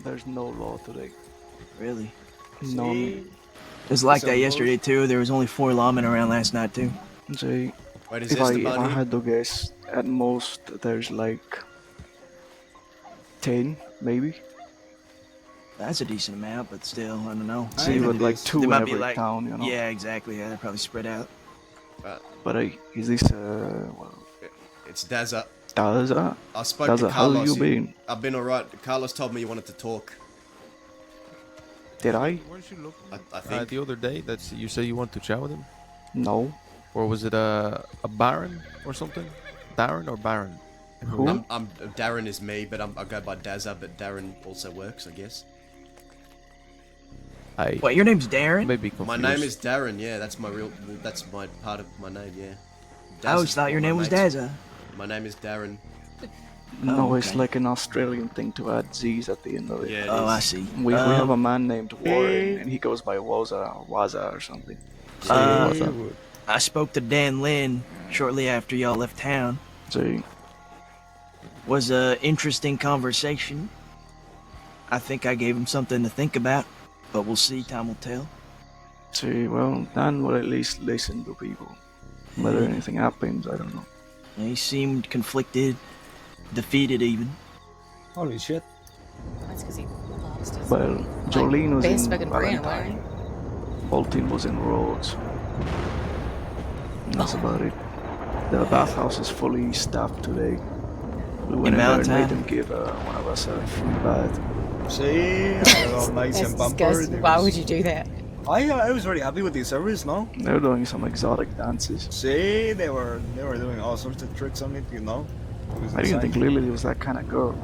There's no law today. Really? None. It was like that yesterday too. There was only 4 lawmen around last night too. See, Wait, is if this I, the if I bunny? had to guess, at most there's like 10, maybe. That's a decent amount, but still, I don't know. See, but like 2 in every town, you know. Yeah, exactly. Yeah, they're probably spread out. But is this well? It's Dazza. Dazza. I spoke Dazza, to how Carlos. you been? I've been alright. Carlos told me you wanted to talk. Did I? Weren't you looking I think the other day that you say you want to chat with him? No. Or was it a Baron or something? Darren or Baron? Who? I'm Darren is me, but I go by Dazza, but Darren also works, I guess. What, your name's Darren? Maybe My name is Darren. Yeah, that's my part of my name. Yeah. I always thought your name was Dazza. My name is Darren. No, it's like an Australian thing to add Z's at the end of it. Yeah, Oh, I see. We have a man named Warren, and he goes by Waza or Waza or something. I spoke to Dan Lynn shortly after y'all left town. See. Was a interesting conversation. I think I gave him something to think about, but we'll see. Time will tell. See, well, Dan will at least listen to people. Whether anything happens, I don't know. He seemed conflicted, defeated even. Holy shit. That's because he lost his Well, Jolene was best in fucking friend, Valentine. Bolton was in Rhodes. That's about it. The bathhouse is fully staffed today. We went in there and made Valentine? them give one of us a free bath. See, all nice That's and pampered. disgusting. Why would you do that? I was very happy with the service, no? They were doing some exotic dances. See, they were doing all sorts of tricks on it, you know. It was I didn't think insane. Lily was that kind of girl.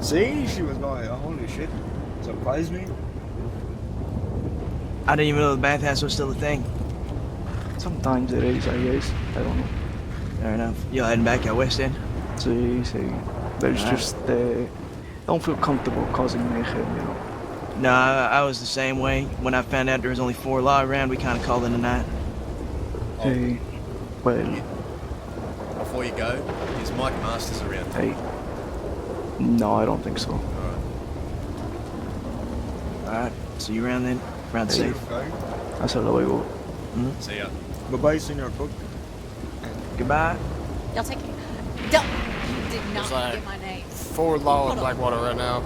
See, she was going, oh, holy shit, surprised me. I didn't even know the bathhouse was still a thing. Sometimes it is, I guess. I don't know. Fair enough. Y'all heading back out west then? See. There's Alright. just, don't feel comfortable causing mayhem, you know. No, I was the same way. When I found out there was only 4 law around, we kind of called it a night. Hey, well, Before you go, is Mike Masters around? hey. No, I don't think so. Alright, see you around then. Around Hey. safe. That's how I go. See ya. Bye-bye, Senior Cook. Goodbye. Y'all take it. Don't. You did not It's like get my name. 4 law in Blackwater right now.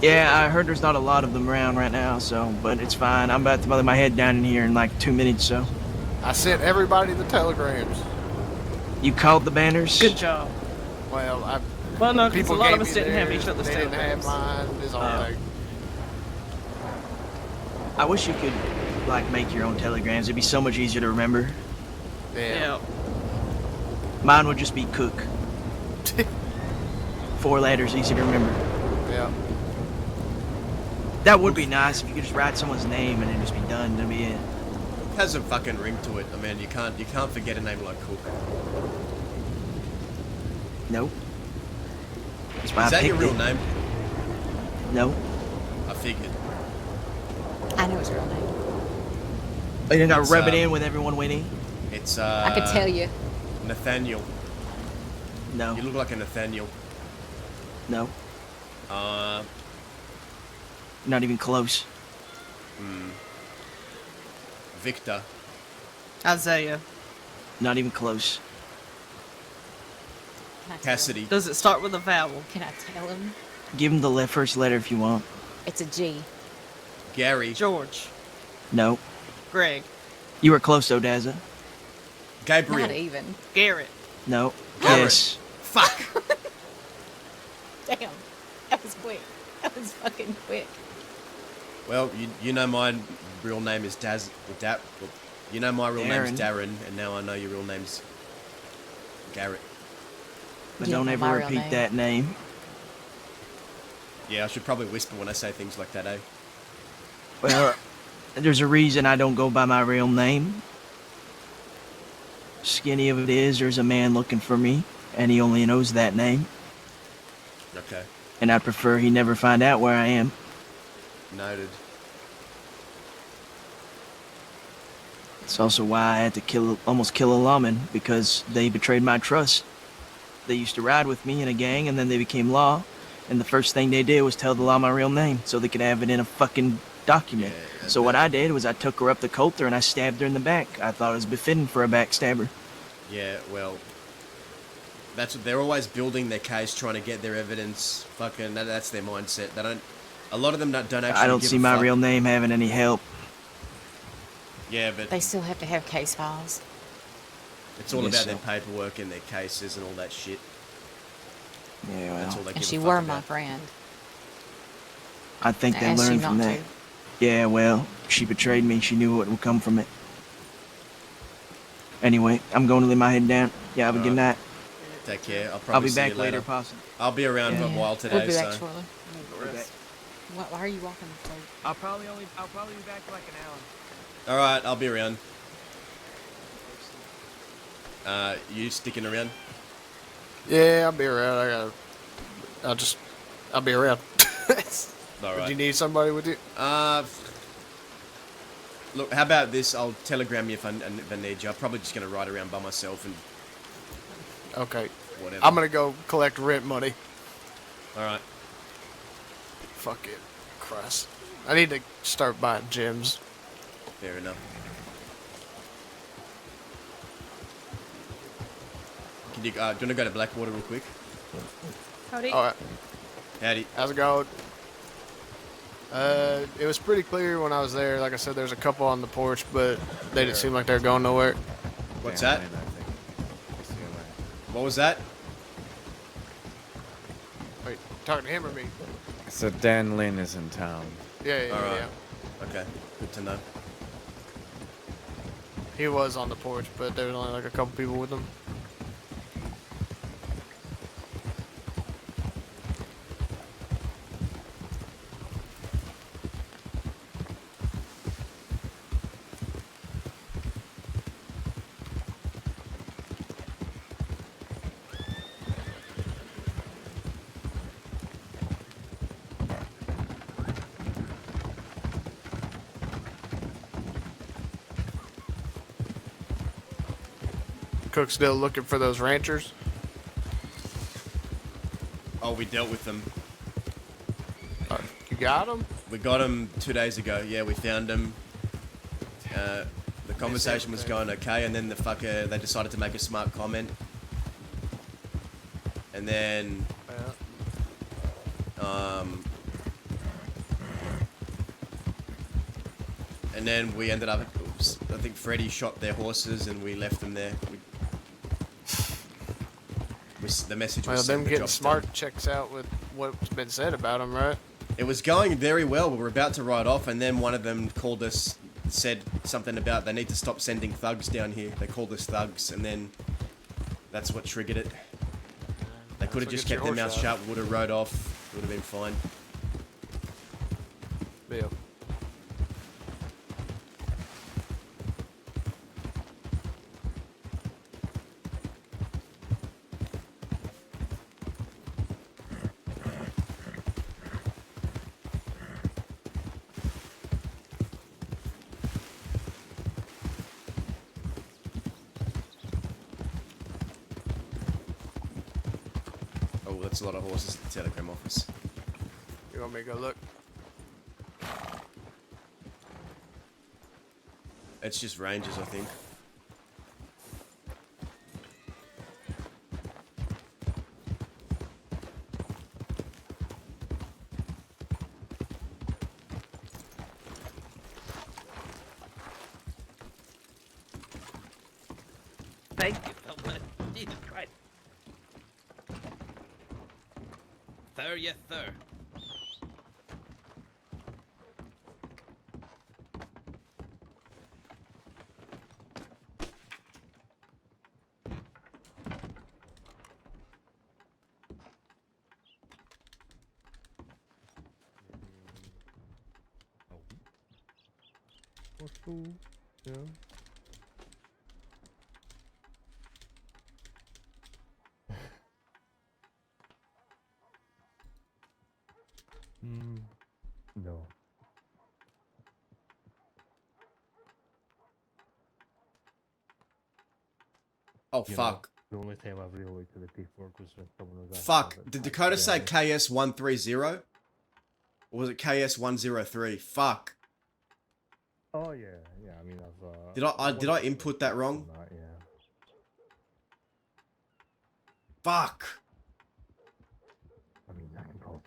Yeah, I heard there's not a lot of them around right now, so, but it's fine. I'm about to lay my head down in here in like 2 minutes, so. I sent everybody the telegrams. You called the banners? Good job. Well, Well, no, 'cause people a lot gave of us me didn't have theirs, each other's they didn't have telegrams. mine. This whole Oh. thing. I wish you could, like, make your own telegrams. It'd be so much easier to remember. Yeah. Mine would just be Cook. 4 letters, easy to remember. Yeah. That would be nice if you could just write someone's name and then just be done. That'd be it. It has a fucking ring to it. I mean, you can't forget a name like Cook. Nope. Is that your real name? No. I figured. I know his real name. You didn't gotta It's, rub it in with everyone winning? It's I could tell you. Nathaniel. No. You look like a Nathaniel. No. Not even close. Victor. Isaiah. Not even close. Cassidy. Does it start with a vowel? Can I tell him? Give him the first letter if you want. It's a G. Gary. George. No. Greg. You were close though, Dazza. Gabriel. Not even. Garrett. No. Garrett. Yes. Fuck. Damn. That was quick. That was fucking quick. Well, you know my real name is you know my real name's Darren. Darren, and now I know your real name's Garrett. But You don't know ever my real repeat name. that name. Yeah, I should probably whisper when I say things like that, eh? Well, there's a reason I don't go by my real name. Skinny of it is, there's a man looking for me, and he only knows that name. Okay. And I'd prefer he never find out where I am. Noted. It's also why I had to almost kill a lawman, because they betrayed my trust. They used to ride with me in a gang, and then they became law. And the first thing they did was tell the law my real name, so they could have it in a fucking document. So what I did was I took her up the coulter and I stabbed her in the back. I thought it was befitting for a backstabber. Yeah, well, that's what they're always building their case, trying to get their evidence. Fucking, that's their mindset. They don't. A lot of them don't actually. I don't give see a my fuck. real name having any help. Yeah, but They still have to have case files. it's all Yes, about their so. paperwork and their cases and all that shit. Yeah, That's well, all they And give she a fuck were about. my friend. I think I they asked you learned from not that. to. Yeah, well, she betrayed me. She knew what would come from it. Anyway, I'm going to lay my head down. Yeah, have a good Alright. night. Take care. I'll probably I'll be see back you later. possibly. I'll be around for a while today. We'll be back so. shortly. Okay. Why are you walking so? I'll probably be back in like an hour. All right, I'll be around. You sticking around? Yeah, I'll be around. I'll be around. All Would right. you need somebody with you? Look, how about this? I'll telegram you if I need you. I'm probably just gonna ride around by myself and Okay. whatever. I'm gonna go collect rent money. All right. Fuck it. Christ. I need to start buying gems. Fair enough. Can you, do you want to go to Blackwater real quick? Howdy. Alright. Howdy. How's it going? It was pretty clear when I was there. Like I said, there's a couple on the porch, but they didn't seem like they were going nowhere. What's that? What was that? Wait, talking to him or me? So Dan Lin is in town. Yeah, yeah, Alright. yeah. Okay, good to know. He was on the porch, but there was only like a couple people with him. Cook still looking for those ranchers? Oh, we dealt with them. You got them? We got them 2 days ago. Yeah, we found them. The conversation was going okay, and then the fucker, they decided to make a smart comment. And then, and then we ended up, I think Freddie shot their horses and we left them there. The message was Well, them the getting job's smart done. checks out with what's been said about them, right? It was going very well. We were about to ride off, and then one of them called us, said something about they need to stop sending thugs down here. They called us thugs, and then that's what triggered it. They could have what just gets your kept their horse mouth out. shut, would have rode off, would have been fine. Yeah. Oh, that's a lot of horses at the telegram office. You want me to go look? It's just rangers, I think. Thank you so much. Jesus Christ. Sir, yes, sir. What's cool? Yeah. No. Oh, You fuck. know, the only time I've really looked at the paperwork was when someone was asking Fuck. about Did tax Dakota say credit. KS130? Or was it KS103? Fuck. Oh yeah, yeah. I mean, I've. Did I input that wrong? That, yeah. Fuck. I mean, I can probably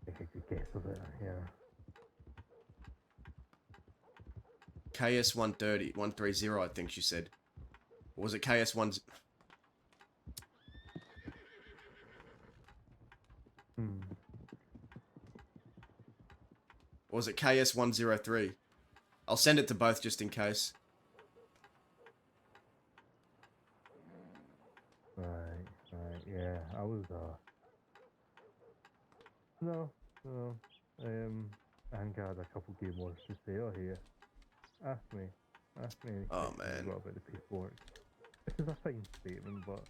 make a good guess of it. Yeah. KS130, 130, I think she said. Or was it KS1? Or was it KS103? I'll send it to both just in case. Right, yeah. I was, No. I think I had a couple game words to say. Oh, here. Ask me any Oh, questions man. you've got about the paperwork. This is a fine statement, but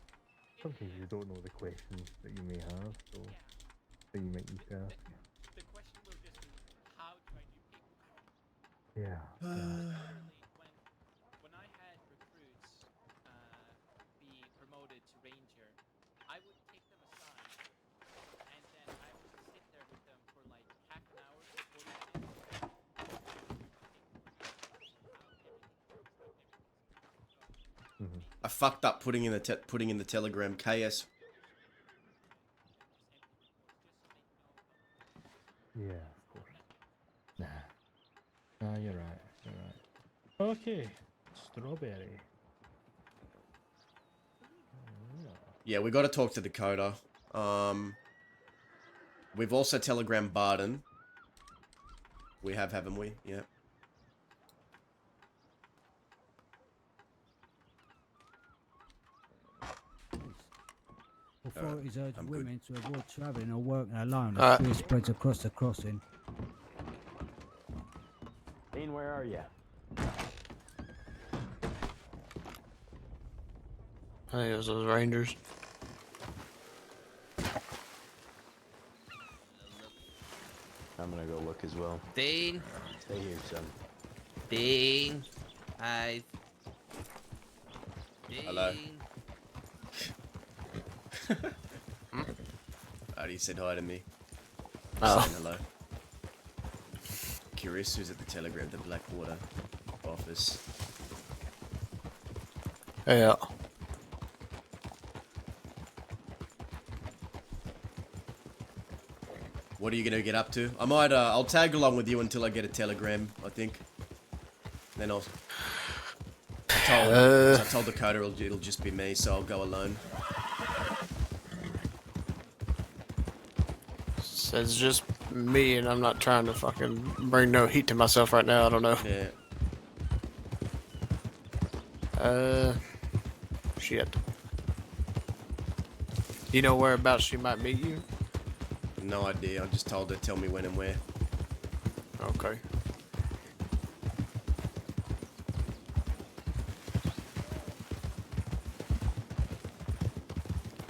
sometimes you don't know the questions that you may have, so that you might need to ask. The question will just be, how do I do paperwork? Yeah. When I had recruits be promoted to ranger, I would take them aside, and then I would sit there with them for like half an hour to 40 minutes. I fucked up putting in the telegram KS. Yeah, of course. Nah. Nah, you're right. Okay. Strawberry. Yeah, we got to talk to Dakota. We've also telegrammed Barden. We have, haven't we? Yeah. Authorities urge women to avoid travelling or working alone Uh, as fear spreads across the crossing. Dean, where are you? I think it was those Rangers. I'm gonna go look as well. Dean. Stay here, son. Dean. Hi. Dean. Hello. Already said hi to me. Oh. Saying hello. Curious who's at the telegram, the Blackwater office. Yeah. What are you gonna get up to? I might, I'll tag along with you until I get a telegram, I think. Then I'll... I told Dakota it'll just be me, so I'll go alone. Says just me, and I'm not trying to fucking bring no heat to myself right now. I don't know. Yeah. Shit. You know whereabouts she might meet you? No idea. I just told her tell me when and where. Okay.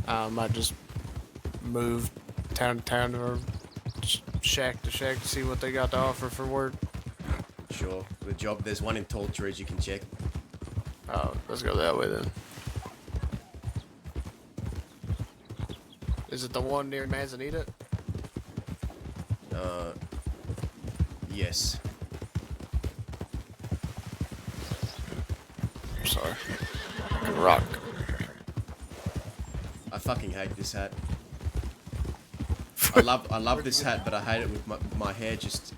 I might just move town to town or shack to shack to see what they got to offer for work. Sure. The job, there's one in Tall Trees you can check. Oh, let's go that way then. Is it the one near Manzanita? Yes. I'm sorry. Rock. I fucking hate this hat. I love this hat, but I hate it with my hair just...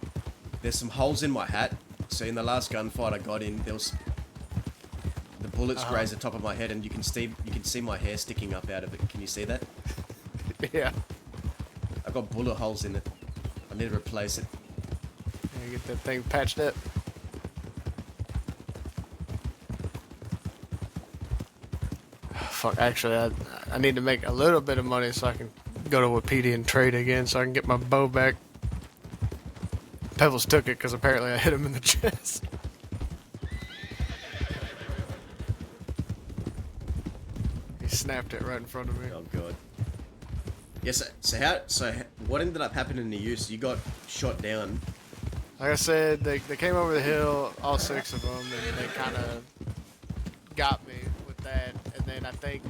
There's some holes in my hat. So in the last gunfight I got in, there was... The bullets graze the top of my head, and you can see my hair sticking up out of it. Can you see that? Yeah. I've got bullet holes in it. I need to replace it. Yeah, get that thing patched up. Fuck, actually, I need to make a little bit of money so I can go to Wapiti and trade again so I can get my bow back. Pebbles took it because apparently I hit him in the chest. He snapped it right in front of me. Oh god. Yes. So what ended up happening to you? So you got shot down. Like I said, they came over the hill, all 6 of them, and they kind of got me with that. And then I think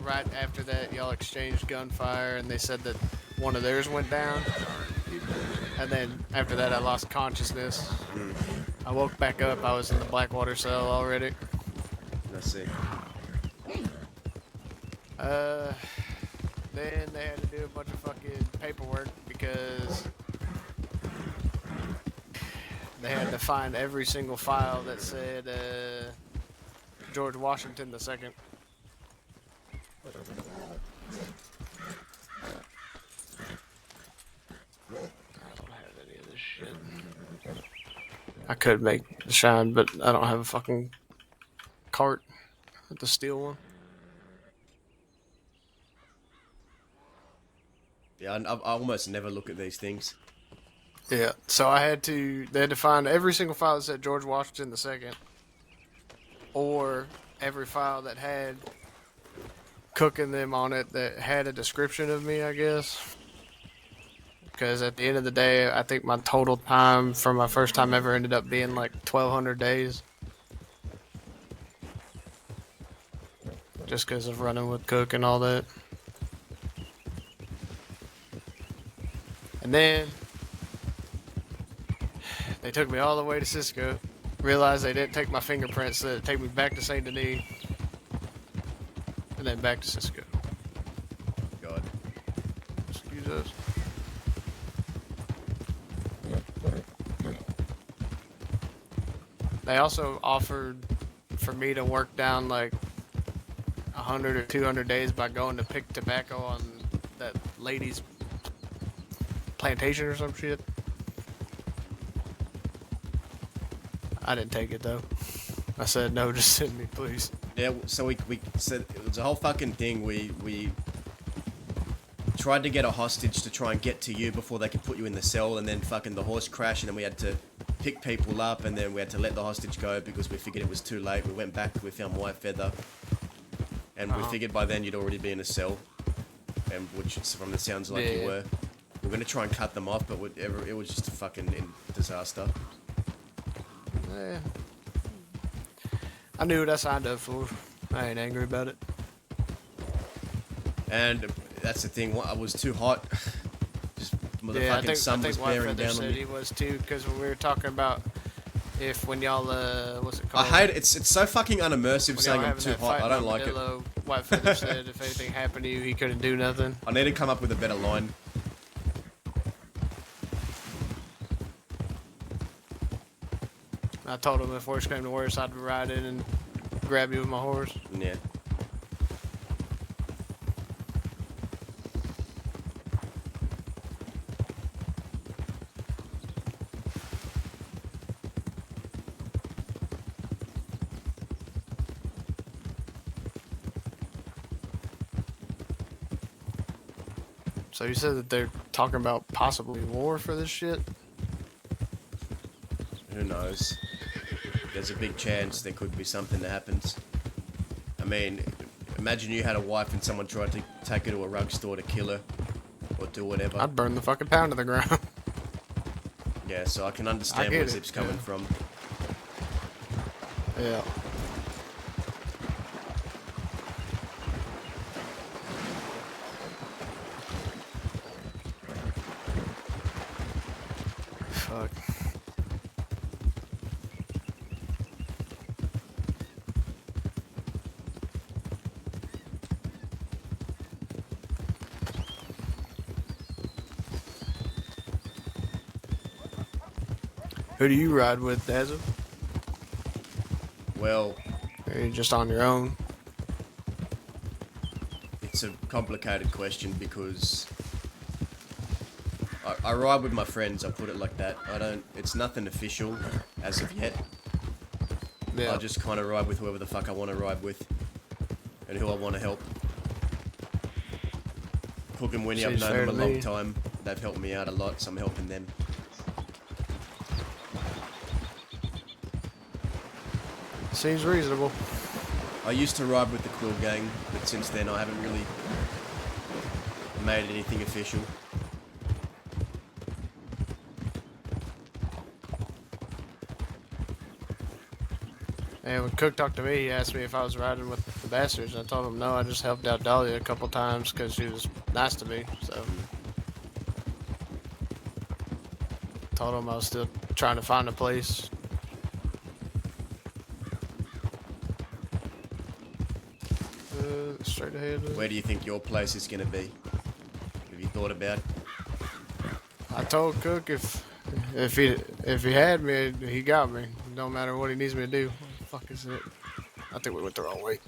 right after that, y'all exchanged gunfire, and they said that one of theirs went down. And then after that, I lost consciousness. I woke back up. I was in the Blackwater cell already. Let's see. Then they had to do a bunch of fucking paperwork because they had to find every single file that said George Washington II. I could make the shine, but I don't have a fucking cart with the steel one. Yeah, I almost never look at these things. Yeah, so they had to find every single file that said George Washington II, or every file that had cooking them on it that had a description of me, I guess. Because at the end of the day, I think my total time from my first time ever ended up being like 1,200 days. Just because of running with Cook and all that. And then they took me all the way to Cisco. Realized they didn't take my fingerprints, so they'd take me back to St. Denis. And then back to Cisco. God. Excuse us. They also offered for me to work down like 100 or 200 days by going to pick tobacco on that lady's plantation or some shit. I didn't take it though. I said no, just send me, please. Yeah, so we said it was a whole fucking thing. We tried to get a hostage to try and get to you before they could put you in the cell, and then fucking the horse crashed, and then we had to pick people up, and then we had to let the hostage go because we figured it was too late. We went back, we found White Feather, and we figured by then you'd already be in a cell, and which from the sounds like you were. We're gonna try and cut them off, but it was just a fucking disaster. Yeah. I knew what I signed up for. I ain't angry about it. And that's the thing. I was too hot. Just the Yeah, fucking sun was White bearing Feather down on said me. he was too, because when we were talking about when y'all what's it called? I hate it. It's so fucking unimmersive When saying y'all I'm having too that hot. fight I don't in like it. Armadillo, White Feather said if anything happened to you, he couldn't do nothing. I need to come up with a better line. I told him if worse came to worse, I'd ride in and grab you with my horse. Yeah. So you said that they're talking about possibly war for this shit? Who knows? There's a big chance there could be something that happens. I mean, imagine you had a wife and someone tried to take her to a rug store to kill her or do whatever. I'd burn the fucking pound to the ground. Yeah, so I can understand where Zip's coming from. Yeah. Fuck. Who do you ride with, Dazzle? Well, Or are you just on your own? It's a complicated question because I ride with my friends, I put it like that. It's nothing official as of yet. Yeah. I just kind of ride with whoever the fuck I want to ride with and who I want to help. Cook and Winnie, I've Seems known fair them a to long me. time. They've helped me out a lot, so I'm helping them. Seems reasonable. I used to ride with the Quill Gang, but since then I haven't really made anything official. And when Cook talked to me, he asked me if I was riding with the bastards. I told him no, I just helped out Dahlia a couple times because she was nice to me. So told him I was still trying to find a place. Straight ahead. Where do you think your place is going to be? Have you thought about it? I told Cook if he had me, he got me. Don't matter what he needs me to do. What the fuck is it? I think we went the wrong way.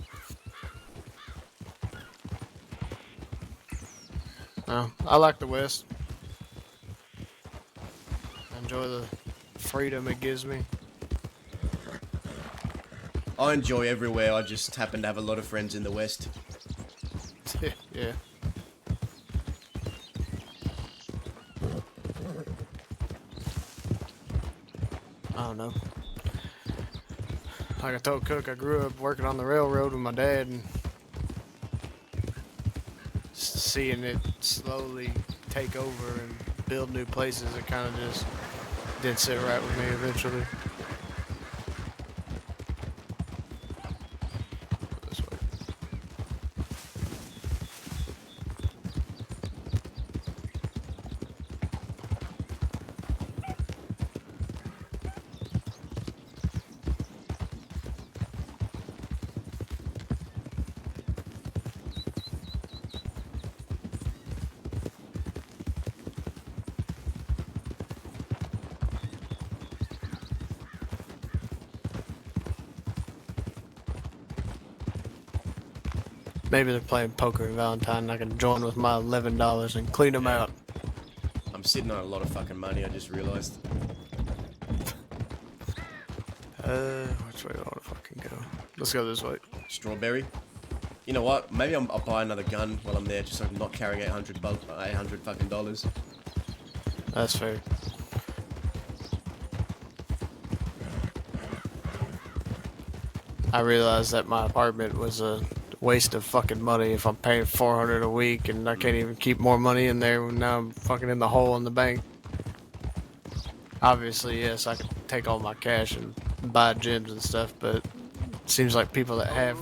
I like the West. I enjoy the freedom it gives me. I enjoy everywhere, I just happen to have a lot of friends in the West. Yeah. I don't know. Like I told Cook, I grew up working on the railroad with my dad and seeing it slowly take over and build new places, it kind of just didn't sit right with me eventually. This way. Maybe they're playing poker in Valentine and I can join with my $11 and clean them out. I'm sitting on a lot of fucking money, I just realised. Which way do I want to fucking go? Let's go this way. Strawberry? You know what? Maybe I'll buy another gun while I'm there, just so I'm not carrying 800 fucking dollars. That's fair. I realized that my apartment was a waste of fucking money if I'm paying $400 a week and I can't even keep more money in there when now I'm fucking in the hole in the bank. Obviously, yes, I could take all my cash and buy gyms and stuff, but it seems like people that have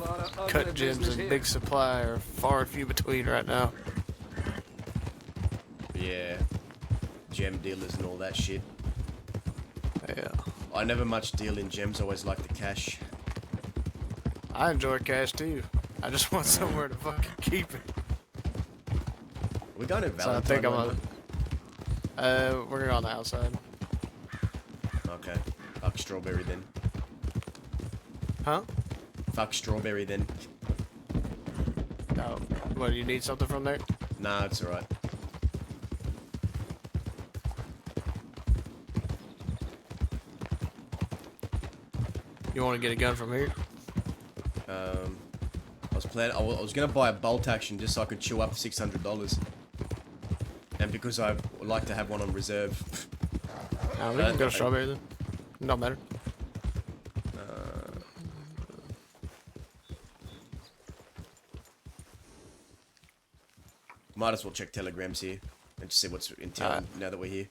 cut gyms in big supply are far and few between right now. Yeah. Gem dealers and all that shit. Yeah. I never much deal in gems, always like the cash. I enjoy cash too. I just want somewhere to fucking keep it. We're going to So I Valentine. think we're going on the outside. Okay. Fuck Strawberry then. Huh? Fuck Strawberry then. Oh, what, do you need something from there? Nah, it's alright. You want to get a gun from here? I was gonna buy a bolt action just so I could chew up $600. And because I would like to have one on reserve. No, we can go Strawberry then. Don't matter. Might as well check telegrams here and just see what's in town now that we're here.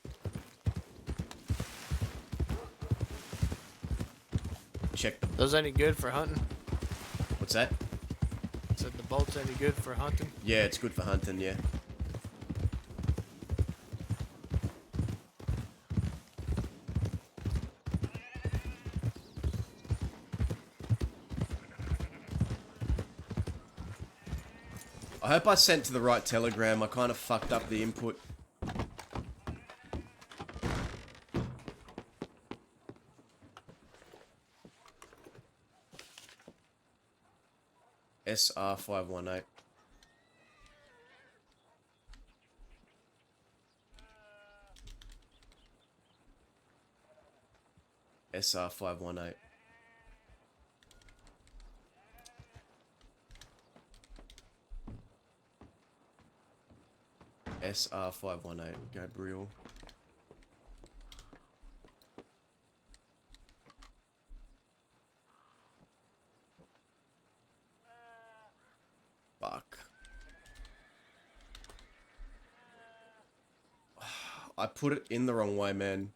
Check the... Those any good for hunting? What's that? Said the bolts any good for hunting? Yeah, it's good for hunting, yeah. I hope I sent to the right telegram. I kind of fucked up the input. SR518. SR518. SR518, Gabriel. Fuck. I put it in the wrong way, man.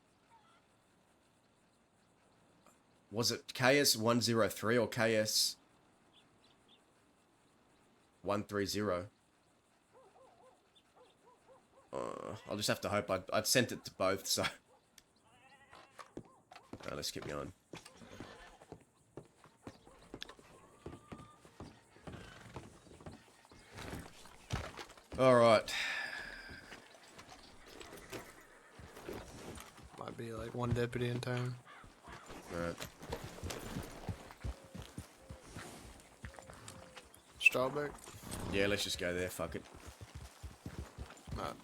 Was it KS103 or KS130? I'll just have to hope I'd sent it to both, so... Let's keep going. Alright. Might be like one deputy in town. Alright. Strawberry? Yeah, let's just go there, fuck it. Alright.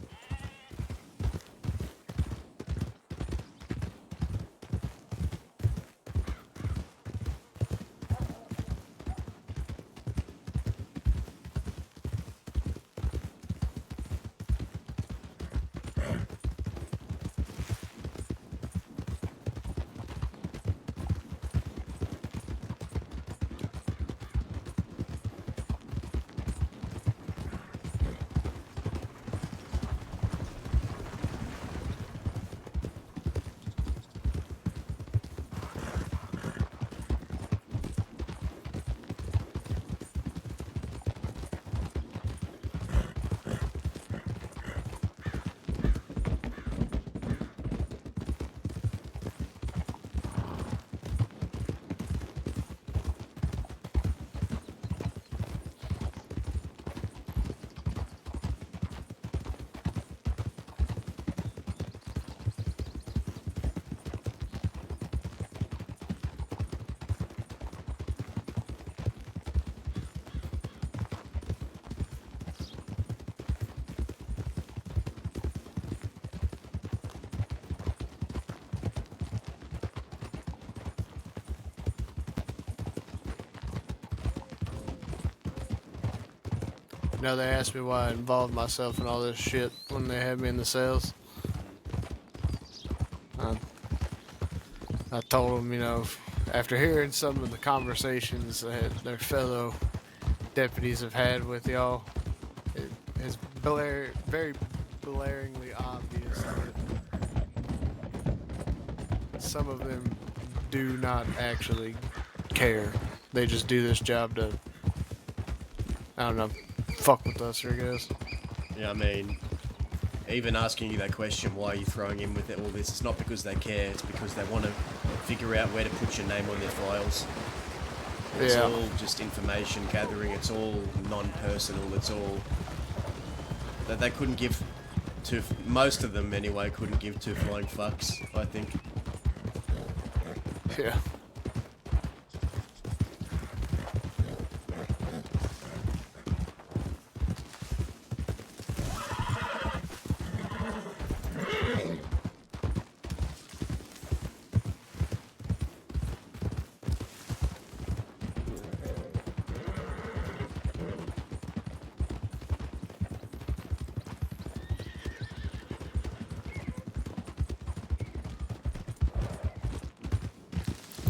You know, they asked me why I involved myself in all this shit when they had me in the cells. I told them, you know, after hearing some of the conversations that their fellow deputies have had with y'all, it is very blaringly obvious that some of them do not actually care. They just do this job to, I don't know, fuck with us, I guess. Yeah, I mean, even asking you that question, why are you throwing in with all this, it's not because they care, it's because they want to figure out where to put your name on their files. It's all just information gathering, it's all non-personal, it's all... that they couldn't give to... most of them, anyway, couldn't give two flying fucks, I think. Yeah.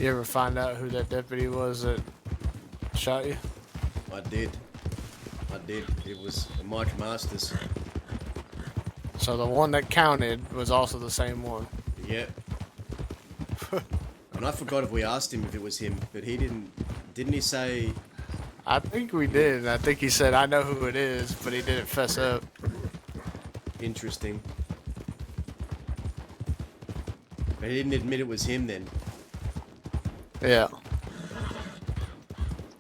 You ever find out who that deputy was that shot you? I did. It was Mike Masters. So the one that counted was also the same one? Yeah. And I forgot if we asked him if it was him, but he didn't he say... I think we did. I think he said, I know who it is, but he didn't fess up. Interesting. But he didn't admit it was him then. Yeah.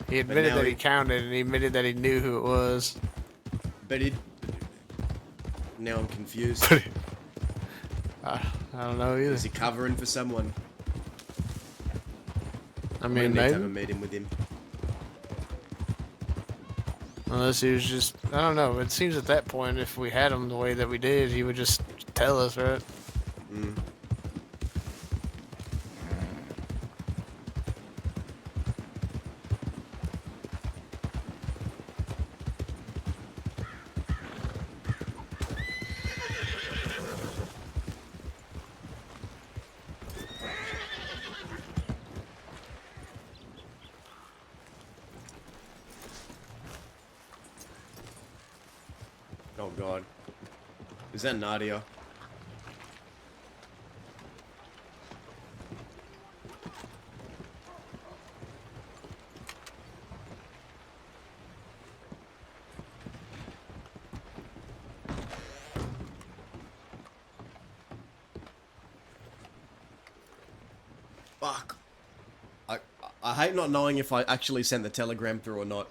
He admitted that he counted, and he admitted that he knew who it was. But it... Now I'm confused. I don't know either. Is he covering for someone? I mean, we need to maybe. have a meeting with him. Unless he was just, I don't know. It seems at that point, if we had him the way that we did, he would just tell us, right? Mm. Oh god. Is that Nadia? Fuck. I hate not knowing if I actually sent the telegram through or not.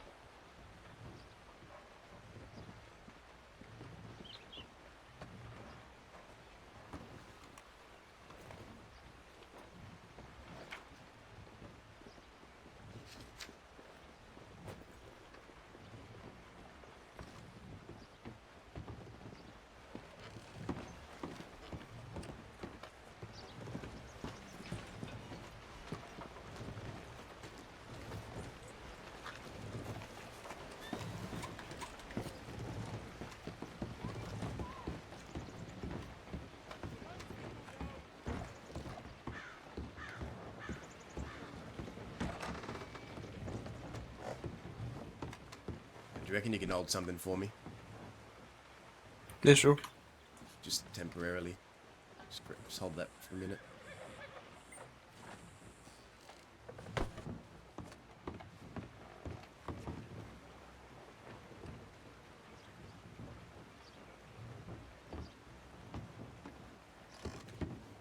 Do you reckon you can hold something for me? Yeah, sure. Just temporarily. Just hold that for a minute.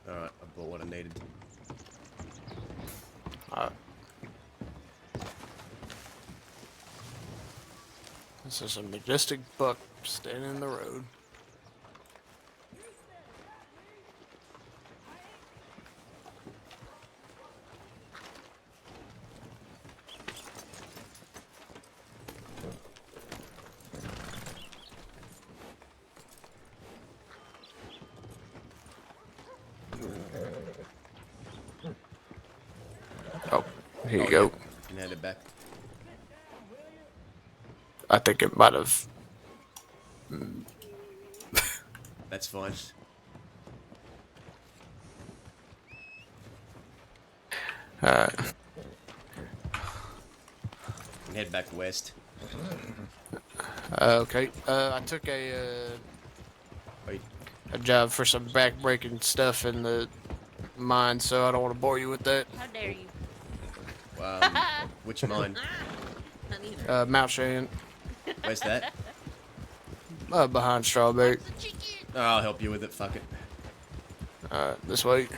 Alright, I bought what I needed. This is a majestic buck standing in the road. Oh, here you go. You can hand it back. I think it might have. That's fine. And head back west. Okay. I took a job for some back-breaking stuff in the mine, so I don't want to bore you with that. How dare you? Which mine? Mount Cheyenne. Where's that? Behind Strawberry. Oh, I'll help you with it. Fuck it. This way.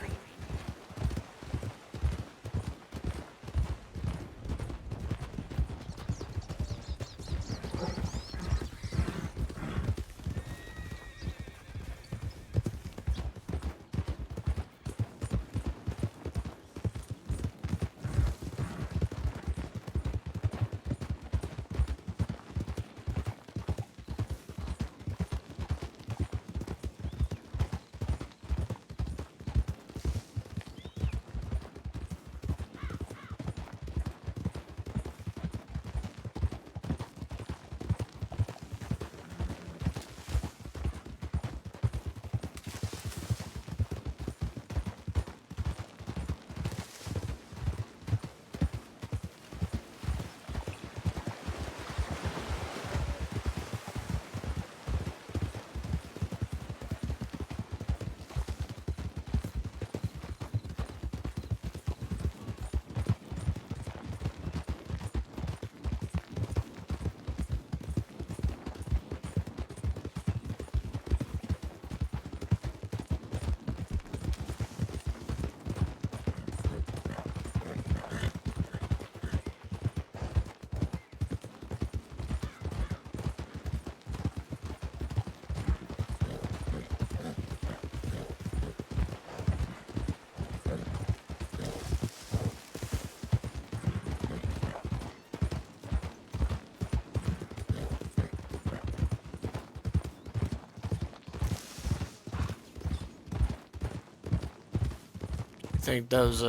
Think those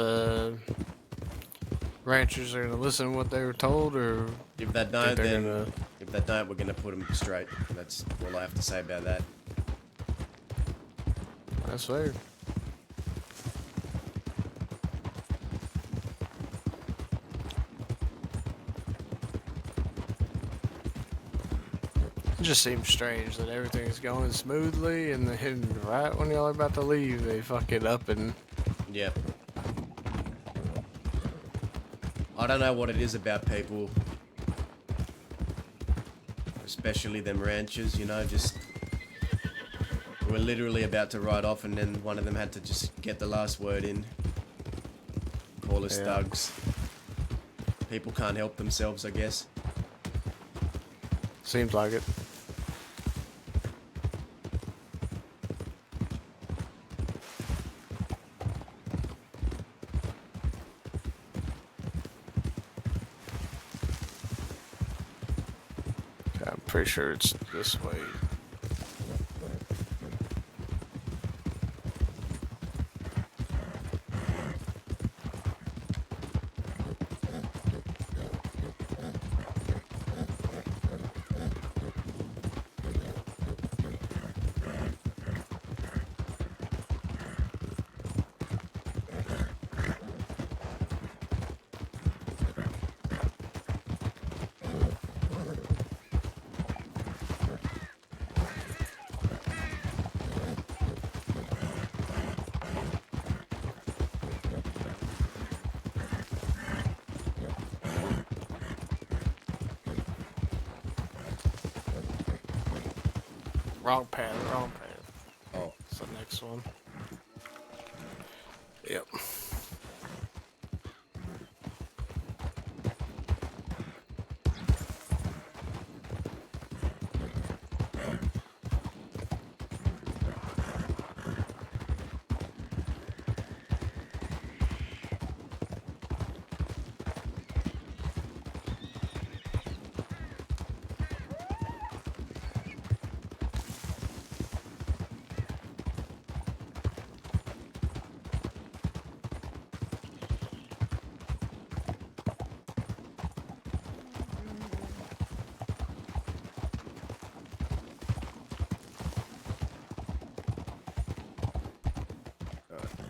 ranchers are gonna listen to what they were told, or If they think don't, they're then gonna... if they don't, we're gonna put them straight. That's all I have to say about that. That's fair. It just seems strange that everything's going smoothly, and then right when y'all are about to leave, they fuck it up and... Yep. I don't know what it is about people, especially them ranchers, you know, just... We're literally about to ride off and then one of them had to just get the last word in. Call us thugs. People can't help themselves, I guess. Seems like it. I'm pretty sure it's this way. Wrong path, wrong path. Oh. It's the next one. Yep.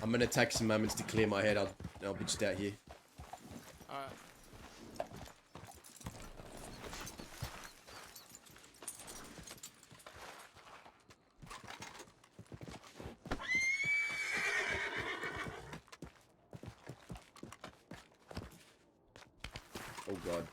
I'm gonna take some moments to clear my head. I'll be just out here. Alright. Oh god.